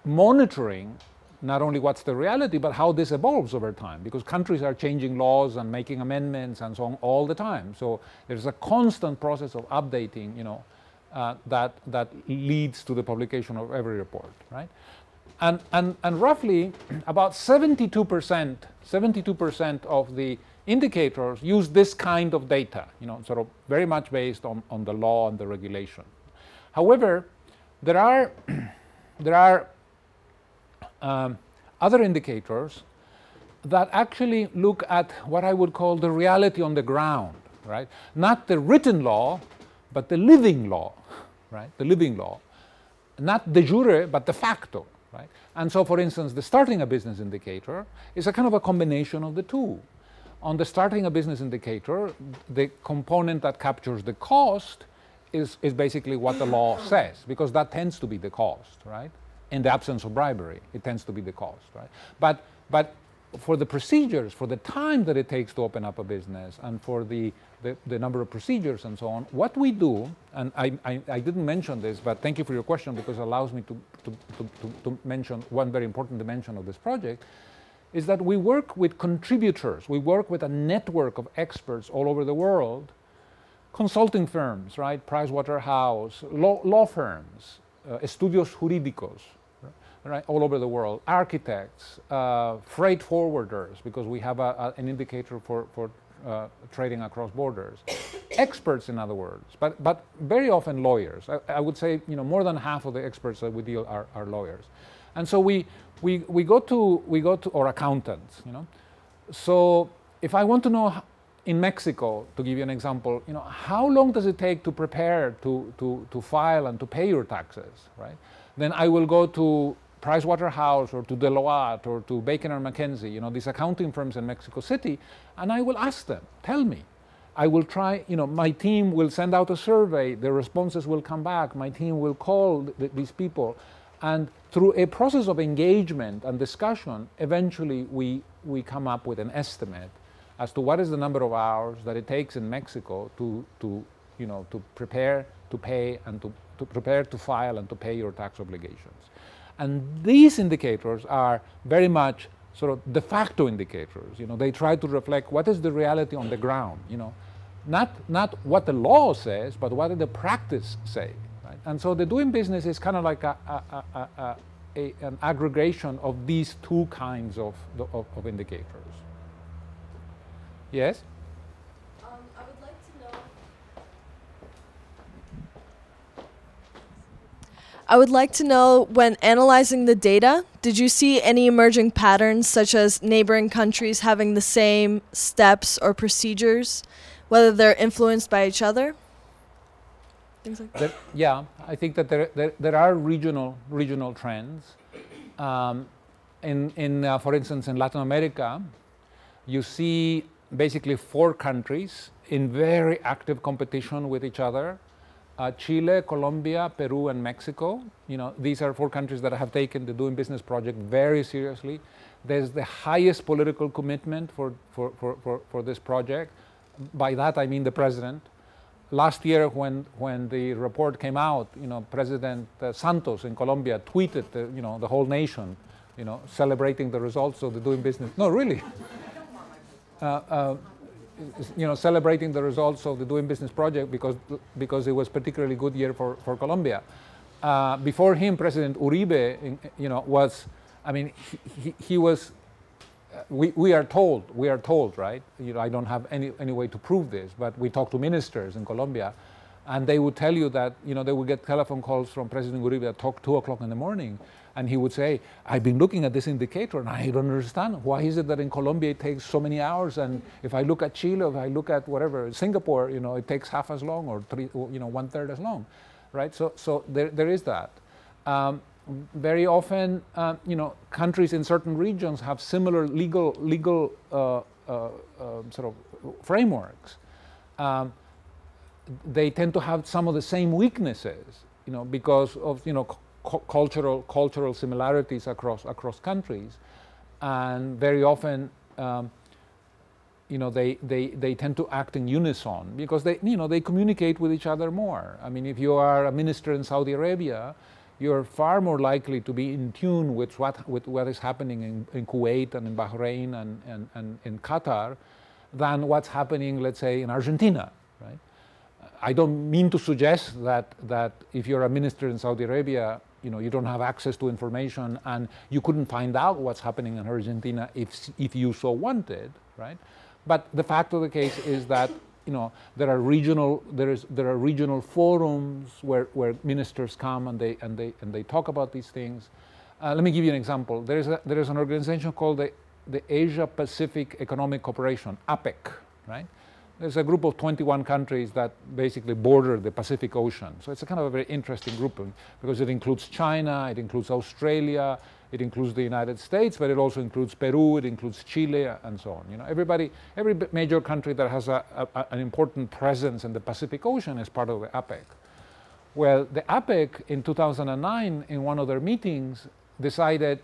monitoring not only what's the reality, but how this evolves over time, because countries are changing laws and making amendments and so on all the time. So there's a constant process of updating, you know, that leads to the publication of every report, right? And roughly about 72% of the indicators use this kind of data, you know, sort of very much based on the law and the regulation. However, there are other indicators that actually look at what I would call the reality on the ground, right? Not the written law, but the living law, right? The living law. Not de jure, but de facto, right? And so, for instance, the starting a business indicator is a kind of a combination of the two. On the starting a business indicator, the component that captures the cost is basically what the law says, because that tends to be the cost, right? In the absence of bribery, it tends to be the cost, right? But for the procedures, for the time that it takes to open up a business, and for the number of procedures and so on, what we do, and I didn't mention this, but thank you for your question, because it allows me to mention one very important dimension of this project, is that we work with contributors. We work with a network of experts all over the world, consulting firms, right? Pricewaterhouse, law firms, estudios jurídicos, right? All over the world, architects, freight forwarders, because we have an indicator for trading across borders. Experts, in other words, but very often lawyers. I would say, you know, more than half of the experts that we deal are lawyers, and so we go to or accountants, you know. So if I want to know in Mexico, to give you an example, you know, how long does it take to prepare to file and to pay your taxes, right? Then I will go to Pricewaterhouse or to Deloitte or to Baker and McKenzie, you know, these accounting firms in Mexico City, and I will ask them, tell me. I will try, you know, my team will send out a survey, the responses will come back, my team will call these people, and through a process of engagement and discussion, eventually we come up with an estimate as to what is the number of hours that it takes in Mexico to you know, to prepare, to pay, and to prepare, to file, and to pay your tax obligations. And these indicators are very much sort of de facto indicators. You know, they try to reflect what is the reality on the ground. You know, not what the law says, but what the practice say. Right? And so the doing business is kind of like an aggregation of these two kinds of indicators. Yes? I would like to know. I would like to know, when analyzing the data, did you see any emerging patterns, such as neighboring countries having the same steps or procedures, whether they're influenced by each other? Things like that. Yeah, I think that there are regional trends. For instance, in Latin America, you see basically 4 countries in very active competition with each other. Chile, Colombia, Peru, and Mexico. You know, these are 4 countries that have taken the Doing Business project very seriously. There's the highest political commitment for this project. By that I mean the president. Last year, when the report came out, you know, President Santos in Colombia tweeted, you know, the whole nation, you know, celebrating the results of the Doing Business. No, really. You know, celebrating the results of the Doing Business project because it was particularly good year for Colombia. Before him, President Uribe, you know, was, I mean, he was. We are told, right? You know, I don't have any way to prove this, but we talk to ministers in Colombia, and they would tell you that, you know, they would get telephone calls from President Uribe at 2 o'clock in the morning, and he would say, I've been looking at this indicator and I don't understand. Why is it that in Colombia it takes so many hours, and if I look at Chile, if I look at whatever, Singapore, you know, it takes half as long, or 1/3 as long, right? So there is that. Very often, you know, countries in certain regions have similar legal sort of frameworks. They tend to have some of the same weaknesses, you know, because of, you know, cultural similarities across countries, and very often, you know, they tend to act in unison because they communicate with each other more. I mean, if you are a minister in Saudi Arabia, you're far more likely to be in tune with what is happening in Kuwait and in Bahrain and in Qatar than what's happening, let's say, in Argentina, right? I don't mean to suggest that if you're a minister in Saudi Arabia, you know, you don't have access to information and you couldn't find out what's happening in Argentina if you so wanted, right? But the fact of the case is that, you know, there are regional forums where ministers come and they talk about these things. Let me give you an example. There is an organization called the Asia Pacific Economic Cooperation, APEC, right? There's a group of 21 countries that basically border the Pacific Ocean. So it's a kind of a very interesting group because it includes China, it includes Australia, it includes the United States, but it also includes Peru, it includes Chile, and so on. You know, every major country that has an important presence in the Pacific Ocean is part of the APEC. Well, the APEC in 2009, in one of their meetings, decided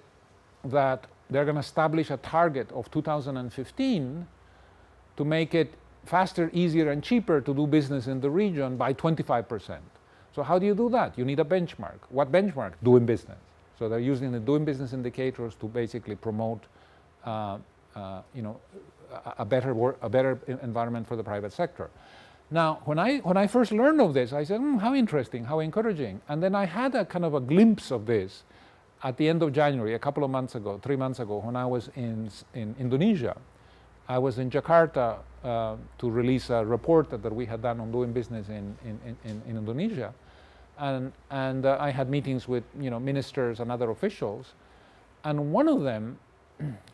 that they're going to establish a target of 2015 to make it faster, easier, and cheaper to do business in the region by 25%. So how do you do that? You need a benchmark. What benchmark? Doing business. So they're using the doing business indicators to basically promote, you know, a better environment for the private sector. Now, when I first learned of this, I said, how interesting, how encouraging. And then I had a kind of a glimpse of this at the end of January, a couple of months ago, 3 months ago, when I was in Indonesia. I was in Jakarta to release a report that we had done on doing business in Indonesia, and I had meetings with ministers and other officials, and one of them,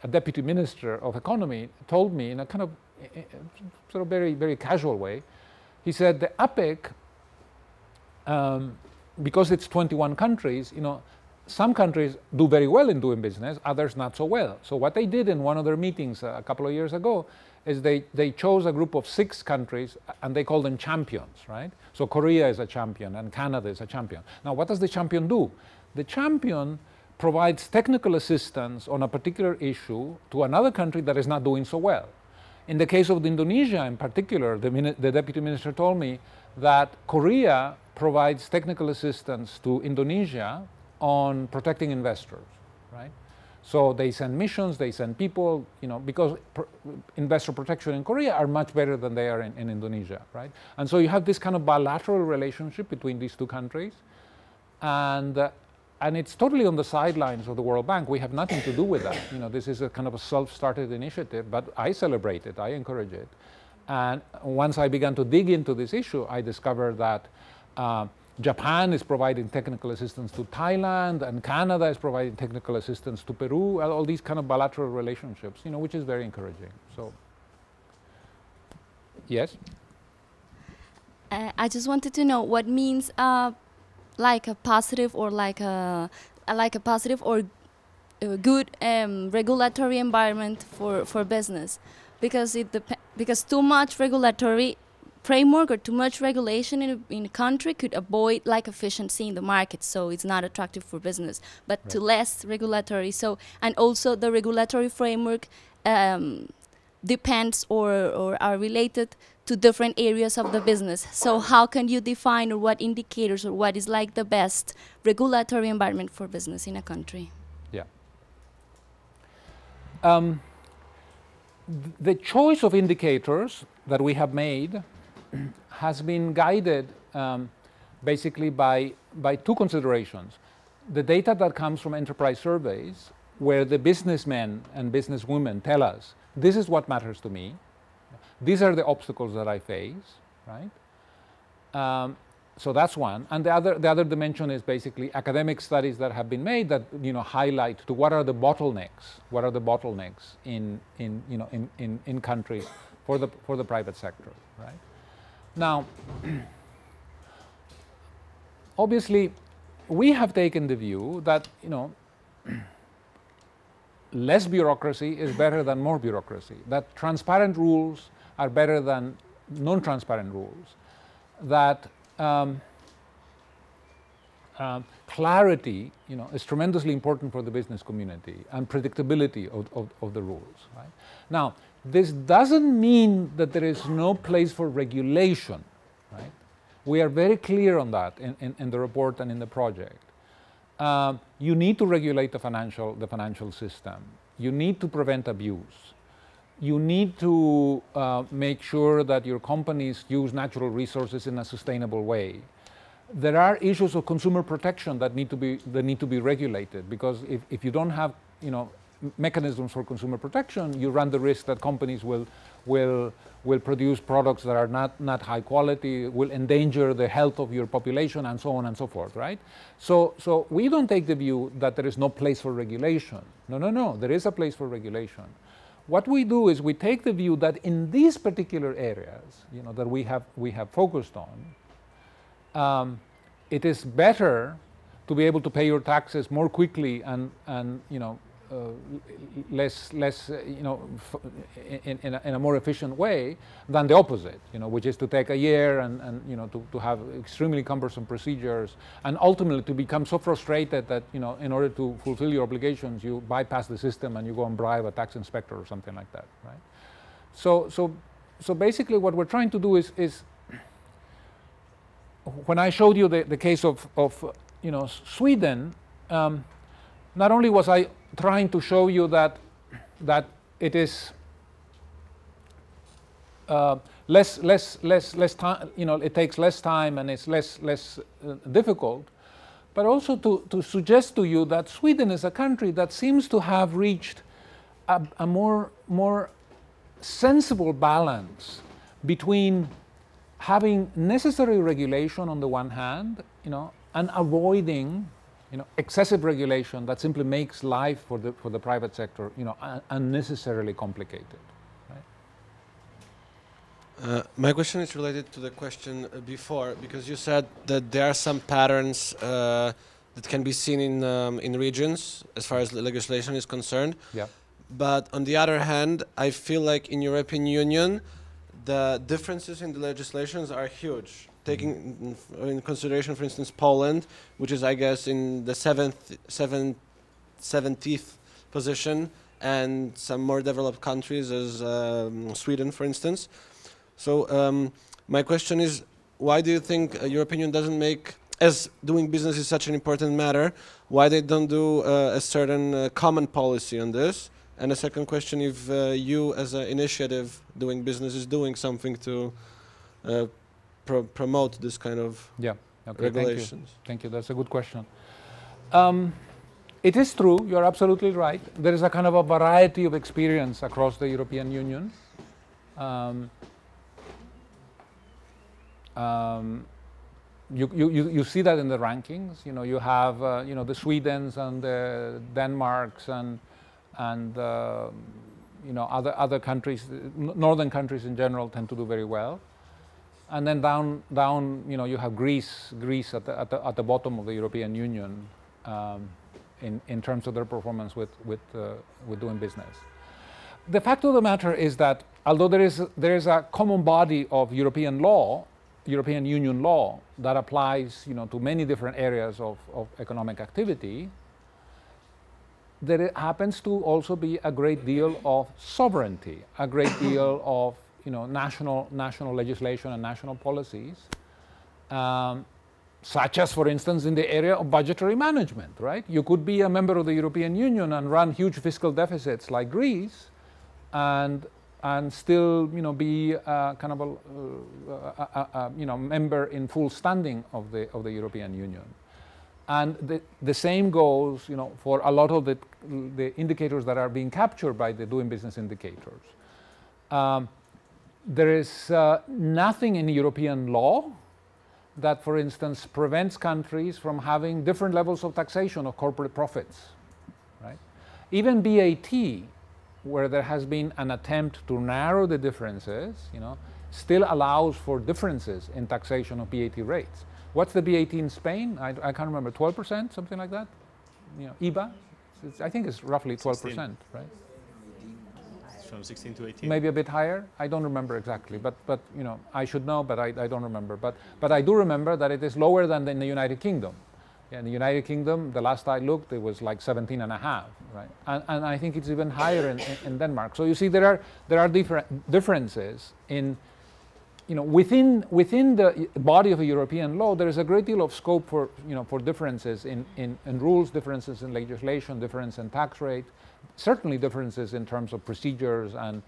a deputy minister of economy, told me in a kind of sort of very, very casual way, he said the APEC, because it's 21 countries, some countries do very well in doing business, others not so well. So what they did in one of their meetings a couple of years ago is they chose a group of 6 countries and they called them champions, right? So Korea is a champion and Canada is a champion. Now what does the champion do? The champion provides technical assistance on a particular issue to another country that is not doing so well. In the case of Indonesia in particular, the deputy minister told me that Korea provides technical assistance to Indonesia on protecting investors, right? So they send missions, they send people, because investor protection in Korea are much better than they are in Indonesia, right? And so you have this kind of bilateral relationship between these 2 countries, and it's totally on the sidelines of the World Bank. We have nothing to do with that. This is a kind of a self-started initiative, but I celebrate it, I encourage it. And once I began to dig into this issue, I discovered that Japan is providing technical assistance to Thailand, and Canada is providing technical assistance to Peru, all these kind of bilateral relationships, which is very encouraging. So, yes? I just wanted to know what means like a positive or good regulatory environment for business, because because too much regulatory framework or too much regulation in a country could avoid efficiency in the market, so it's not attractive for business. But Right. to less regulatory, and also the regulatory framework depends or are related to different areas of the business. So how can you define, or what indicators, or what is the best regulatory environment for business in a country? Yeah. The choice of indicators that we have made has been guided basically by 2 considerations. The data that comes from enterprise surveys, where the businessmen and businesswomen tell us, this is what matters to me, these are the obstacles that I face, right? So that's one. And the other dimension is basically academic studies that have been made that highlight to what are the bottlenecks in countries for the private sector, right? Now, obviously, we have taken the view that less bureaucracy is better than more bureaucracy, that transparent rules are better than non-transparent rules, that clarity is tremendously important for the business community, and predictability of the rules, right? Now, this doesn't mean that there is no place for regulation, right? We are very clear on that in the report and in the project. You need to regulate the financial system. You need to prevent abuse. You need to make sure that your companies use natural resources in a sustainable way. There are issues of consumer protection that need to be regulated, because if you don't have mechanisms for consumer protection, you run the risk that companies will produce products that are not high quality, will endanger the health of your population, and so on and so forth, right? So we don't take the view that there is no place for regulation. No, there is a place for regulation. What we do is we take the view that in these particular areas, that we have focused on, it is better to be able to pay your taxes more quickly and less in a more efficient way than the opposite, which is to take a year and to have extremely cumbersome procedures, and ultimately to become so frustrated that in order to fulfill your obligations you bypass the system and you go and bribe a tax inspector or something like that, right? So basically what we're trying to do is when I showed you the case of Sweden, not only was I trying to show you that it is less time, it takes less time and it's less difficult, but also to suggest to you that Sweden is a country that seems to have reached a more sensible balance between having necessary regulation on the one hand, and avoiding, excessive regulation that simply makes life for the private sector, unnecessarily complicated. My question is related to the question before, because you said that there are some patterns that can be seen in regions as far as legislation is concerned. Yeah. But on the other hand, I feel like in European Union, the differences in the legislations are huge. Taking in consideration, for instance, Poland, which is, I guess, in the 70th position, and some more developed countries as Sweden, for instance. So my question is, why do you think European Union doesn't make, as doing business is such an important matter, why they don't do a certain common policy on this? And the second question, if you as an initiative doing business is doing something to promote this kind of regulations. Thank you. That's a good question. It is true, you're absolutely right. There is a kind of a variety of experience across the European Union. You see that in the rankings. You have the Swedens and the Denmarks and other countries, northern countries in general tend to do very well. And then down you have Greece at the bottom of the European Union in terms of their performance with doing business. The fact of the matter is that although there is a common body of European Union law that applies to many different areas of economic activity, there happens to also be a great deal of sovereignty, a great deal of national legislation and national policies, such as, for instance, in the area of budgetary management. Right? You could be a member of the European Union and run huge fiscal deficits like Greece, and still be kind of a member in full standing of the European Union. And the same goes for a lot of the indicators that are being captured by the doing business indicators. There is nothing in European law that, for instance, prevents countries from having different levels of taxation of corporate profits. Right? Even BAT, where there has been an attempt to narrow the differences, still allows for differences in taxation of BAT rates. What's the BAT in Spain? I can't remember, 12%, something like that? IVA? I think it's roughly 12%, right? It's from 16 to 18. Maybe a bit higher. I don't remember exactly, but I should know, but I don't remember. But I do remember that it is lower than in the United Kingdom. Yeah, in the United Kingdom, the last I looked, it was like 17.5, right? And I think it's even higher in Denmark. So you see, there are differences in, within the body of a European law. There is a great deal of scope for differences in rules, differences in legislation, difference in tax rate, certainly differences in terms of procedures and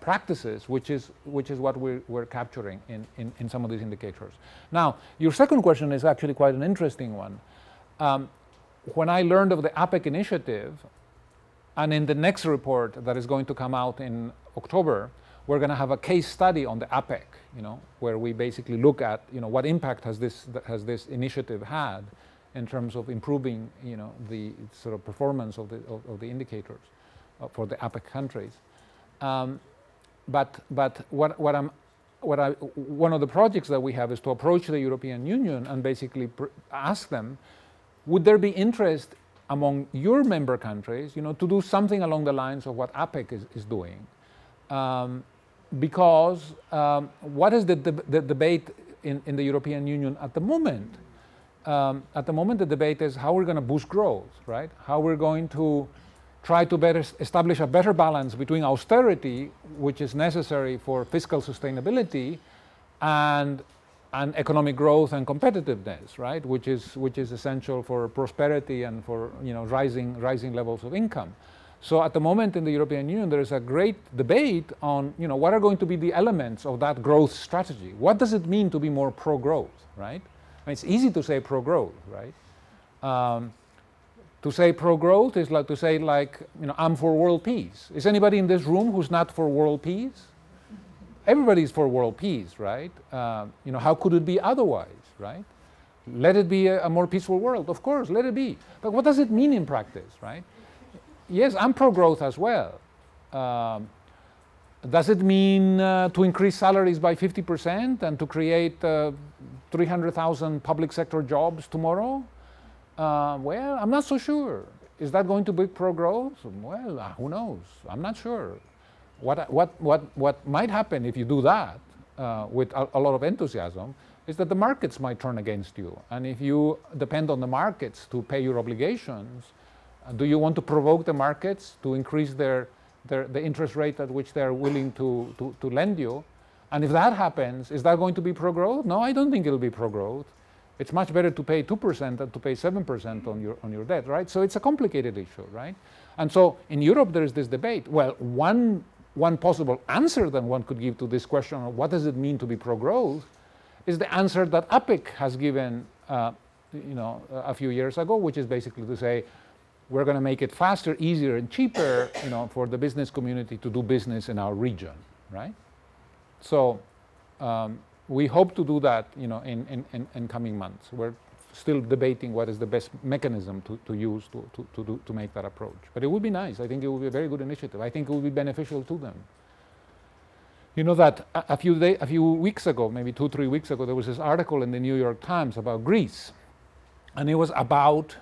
practices, which is what we're capturing in some of these indicators. Now, your second question is actually quite an interesting one. When I learned of the APEC initiative, and in the next report that is going to come out in October, we're going to have a case study on the APEC, where we basically look at what impact has this initiative had in terms of improving the sort of performance of the indicators for the APEC countries. But one of the projects that we have is to approach the European Union and basically ask them, would there be interest among your member countries, to do something along the lines of what APEC is doing? Because what is the debate in the European Union at the moment? At the moment, the debate is how we're going to boost growth, right? How we're going to try to better establish a better balance between austerity, which is necessary for fiscal sustainability, and economic growth and competitiveness, right? Which is essential for prosperity and for rising levels of income. So at the moment in the European Union, there is a great debate on what are going to be the elements of that growth strategy. What does it mean to be more pro-growth, right? I mean, it's easy to say pro-growth, right? To say pro-growth is like to say, like, you know, I'm for world peace. Is anybody in this room who's not for world peace? Everybody's for world peace, right? You know, how could it be otherwise, right? Let it be a more peaceful world. Of course, let it be. But what does it mean in practice, right? Yes, I'm pro-growth as well. Does it mean to increase salaries by 50% and to create 300,000 public sector jobs tomorrow? Well, I'm not so sure. Is that going to be pro-growth? Well, who knows? I'm not sure. What might happen if you do that with a lot of enthusiasm is that the markets might turn against you. And if you depend on the markets to pay your obligations, do you want to provoke the markets to increase the interest rate at which they're willing to lend you? And if that happens, is that going to be pro-growth? No, I don't think it'll be pro-growth. It's much better to pay 2% than to pay 7% on your debt, right? So it's a complicated issue, right? And so in Europe there is this debate. Well, one possible answer that one could give to this question of what does it mean to be pro-growth is the answer that APEC has given you know, a few years ago, which is basically to say we're going to make it faster, easier, and cheaper, you know, for the business community to do business in our region, right? So we hope to do that, you know, in coming months. We're still debating what is the best mechanism to use to make that approach. But it would be nice. I think it would be a very good initiative. I think it would be beneficial to them. You know that a few weeks ago, maybe 2-3 weeks ago, there was this article in the New York Times about Greece. And it was about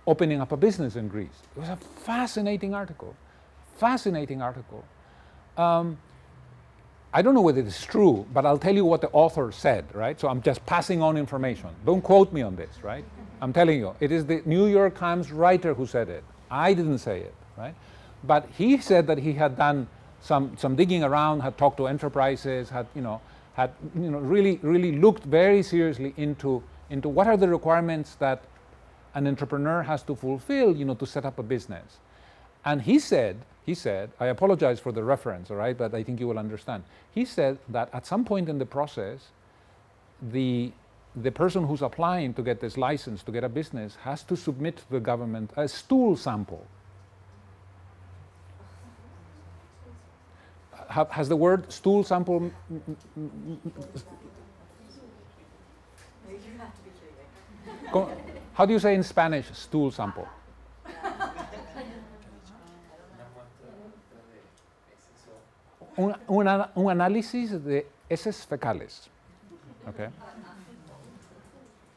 opening up a business in Greece. It was a fascinating article. Fascinating article. I don't know whether it's true, but I'll tell you what the author said, right? So I'm just passing on information. Don't quote me on this, right? I'm telling you, it is the New York Times writer who said it. I didn't say it, right? But he said that he had done some digging around, had talked to enterprises, had really looked very seriously into what are the requirements that an entrepreneur has to fulfill, you know, to set up a business. And he said, I apologize for the reference, all right, but I think you will understand. He said that at some point in the process, the person who's applying to get this license, to get a business, has to submit to the government a stool sample. Has the word stool sample... How do you say in Spanish stool sample? Un análisis de heces fecales. Okay.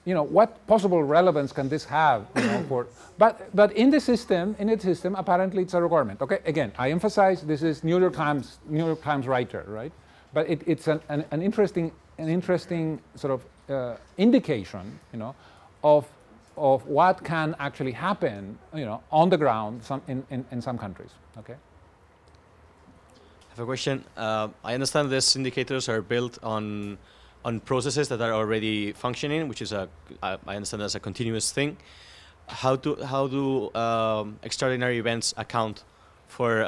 You know, what possible relevance can this have? You know, for, but in the system, apparently it's a requirement. Okay. Again, I emphasize this is New York Times writer, right? But it's an interesting sort of indication, you know, of what can actually happen, you know, on the ground in some countries. Okay. I have a question. I understand these indicators are built on processes that are already functioning, which is I understand as a continuous thing. How do extraordinary events account for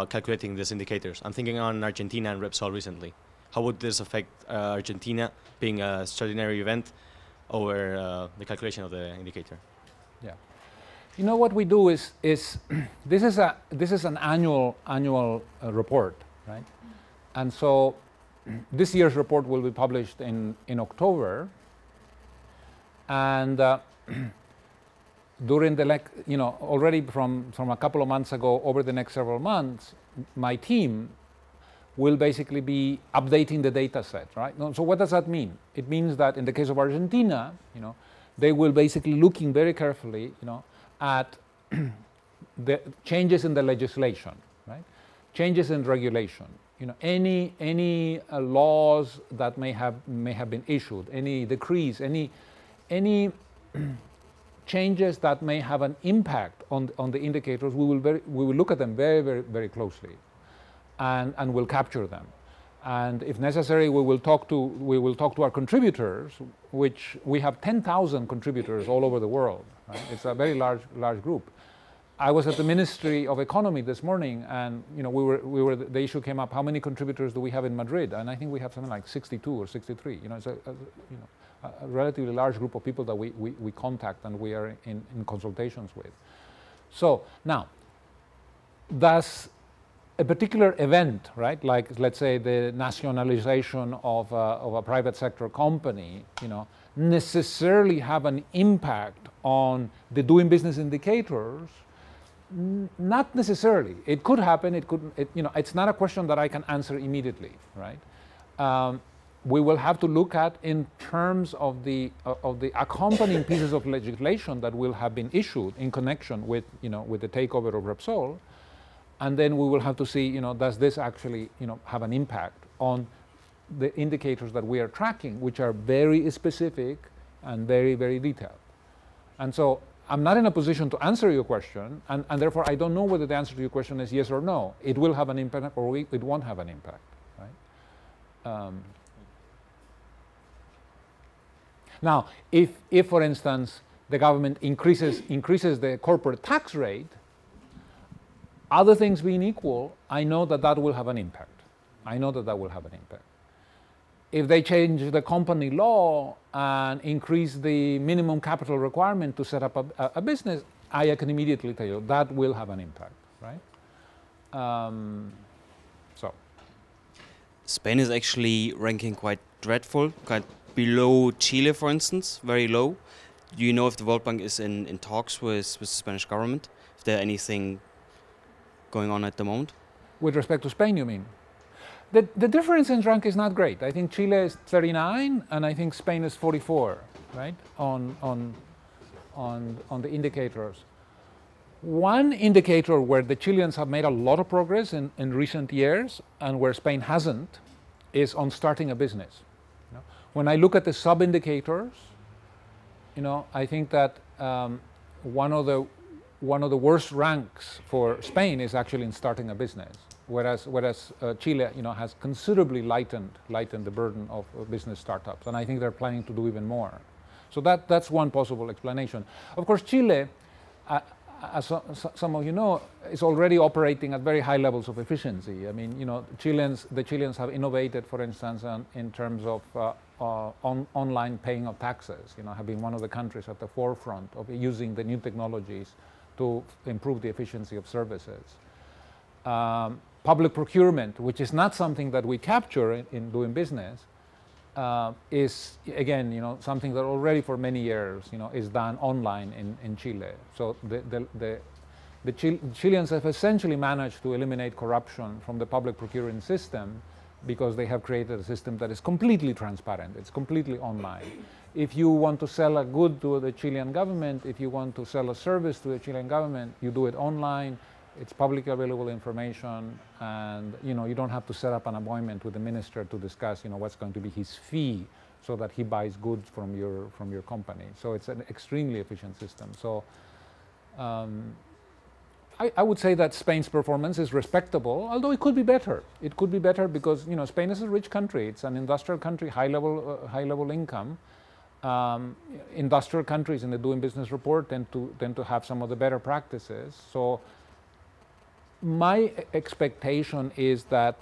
calculating these indicators? I'm thinking on Argentina and Repsol recently. How would this affect Argentina being an extraordinary event over the calculation of the indicator? Yeah. You know what we do is this is an annual report, right? And so this year's report will be published in October, and during the already from a couple of months ago, over the next several months, my team will basically be updating the data set, right? So what does that mean? It means that in the case of Argentina, you know, they will basically looking very carefully, you know, at the changes in the legislation, right? Changes in regulation, you know, any laws that may have been issued, any decrees, any changes that may have an impact on the indicators. We will look at them very closely, and we'll capture them. And if necessary, we will talk to our contributors, which we have 10,000 contributors all over the world. Right? It's a very large group. I was at the Ministry of Economy this morning, and you know, the issue came up: how many contributors do we have in Madrid? And I think we have something like 62 or 63. You know, it's a relatively large group of people that we contact and we are in consultations with. So now, does a particular event, right, like let's say the nationalization of a private sector company, necessarily have an impact on the doing business indicators? Not necessarily. It could happen. It could. It's not a question that I can answer immediately, right? We will have to look at in terms of the accompanying pieces of legislation that will have been issued in connection with with the takeover of Repsol, and then we will have to see does this actually have an impact on the indicators that we are tracking, which are very specific and very, very detailed. And so I'm not in a position to answer your question, and therefore I don't know whether the answer to your question is yes or no. It will have an impact or it won't have an impact, right? Now, if for instance the government increases the corporate tax rate, other things being equal, I know that will have an impact. I know that will have an impact. If they change the company law and increase the minimum capital requirement to set up a business, I can immediately tell you that will have an impact, right? So. Spain is actually ranking quite dreadful, quite below Chile, for instance, very low. Do you know if the World Bank is in talks with the Spanish government? Is there anything going on at the moment? With respect to Spain, you mean? The difference in rank is not great. I think Chile is 39 and I think Spain is 44, right, on the indicators. One indicator where the Chileans have made a lot of progress in recent years and where Spain hasn't is on starting a business. When I look at the sub-indicators, I think that one of the worst ranks for Spain is actually in starting a business. Whereas Chile, has considerably lightened the burden of business startups, and I think they're planning to do even more. So that's one possible explanation. Of course, Chile, as some of you know, is already operating at very high levels of efficiency. I mean, the Chileans have innovated, for instance, in terms of online paying of taxes. Have been one of the countries at the forefront of using the new technologies to improve the efficiency of services. Public procurement, which is not something that we capture in doing business, is again, something that already for many years, is done online in Chile. So the Chileans have essentially managed to eliminate corruption from the public procurement system because they have created a system that is completely transparent. It's completely online. If you want to sell a good to the Chilean government, if you want to sell a service to the Chilean government, you do it online. It's publicly available information, and you don't have to set up an appointment with the minister to discuss what's going to be his fee so that he buys goods from your company. So it's an extremely efficient system. So I would say that Spain's performance is respectable, although it could be better. It could be better because Spain is a rich country. It's an industrial country, high level income. Industrial countries in the Doing Business report tend to have some of the better practices. So my expectation is that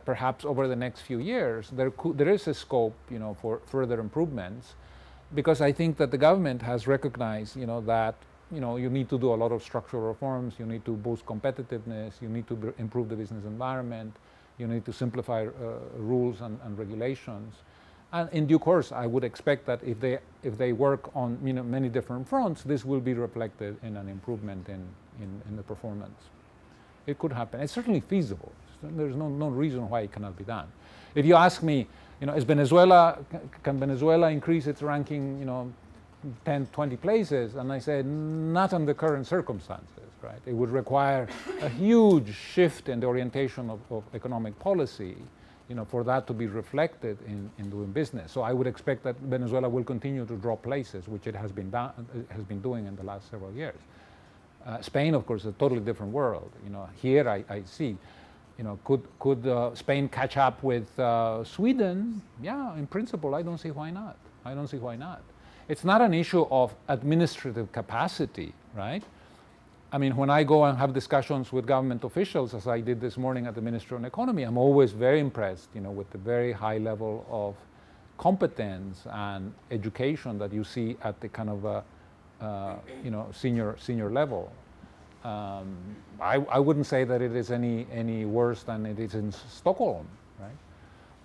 perhaps over the next few years there is a scope for further improvements, because I think that the government has recognized that you need to do a lot of structural reforms, you need to boost competitiveness, you need to improve the business environment, you need to simplify rules and regulations. And in due course, I would expect that if they work on many different fronts, this will be reflected in an improvement in the performance. It could happen. It's certainly feasible. There's no reason why it cannot be done. If you ask me, can Venezuela increase its ranking, 10, 20 places? And I said, not under current circumstances, right? It would require a huge shift in the orientation of economic policy, for that to be reflected in doing business. So I would expect that Venezuela will continue to drop places, which it has been doing in the last several years. Spain, of course, is a totally different world. Here I see, could Spain catch up with Sweden? Yeah, in principle, I don't see why not. I don't see why not. It's not an issue of administrative capacity, right? I mean, when I go and have discussions with government officials, as I did this morning at the Ministry of Economy, I'm always very impressed, with the very high level of competence and education that you see at the kind of senior level. I wouldn't say that it is any worse than it is in Stockholm, right?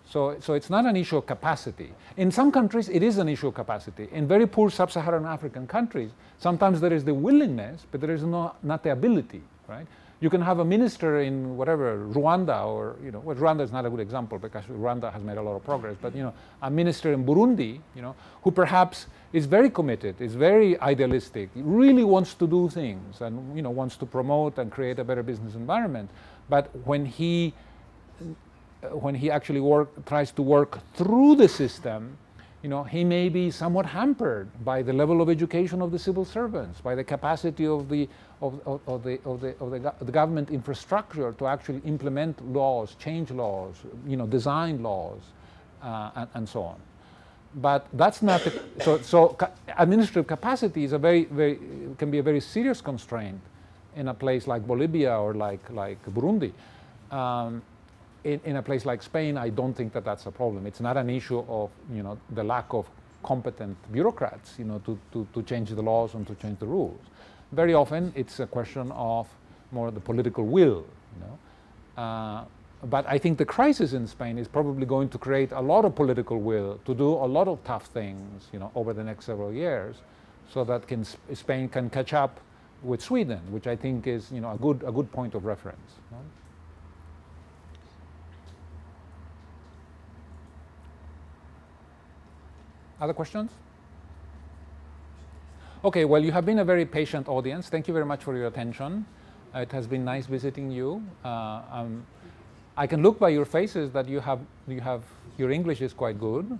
So it's not an issue of capacity. In some countries, it is an issue of capacity. In very poor sub-Saharan African countries, sometimes there is the willingness, but there is not the ability, right? You can have a minister in whatever, Rwanda, or, you know, well, Rwanda is not a good example because Rwanda has made a lot of progress, but, you know, a minister in Burundi, you know, who perhaps is very committed, is very idealistic, really wants to do things and, you know, wants to promote and create a better business environment. But when he actually tries to work through the system, you know, he may be somewhat hampered by the level of education of the civil servants, by the capacity of the government infrastructure to actually implement laws, change laws, you know, design laws, and so on. But that's not so administrative capacity is can be a very serious constraint in a place like Bolivia or like Burundi. In a place like Spain, I don't think that that's a problem. It's not an issue of, you know, the lack of competent bureaucrats, you know, to change the laws and to change the rules. Very often, it's a question of more the political will, you know. But I think the crisis in Spain is probably going to create a lot of political will to do a lot of tough things, you know, over the next several years, so that Spain can catch up with Sweden, which I think is, you know, a good point of reference. You know? Other questions? Okay, well, you have been a very patient audience. Thank you very much for your attention. It has been nice visiting you. I can look by your faces that your English is quite good.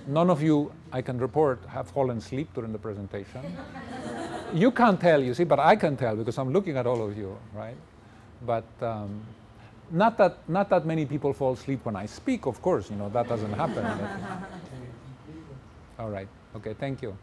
None of you, I can report, have fallen asleep during the presentation. You can't tell, you see, but I can tell because I'm looking at all of you, right? But not that many people fall asleep when I speak, of course, you know, that doesn't happen. All right, okay, thank you.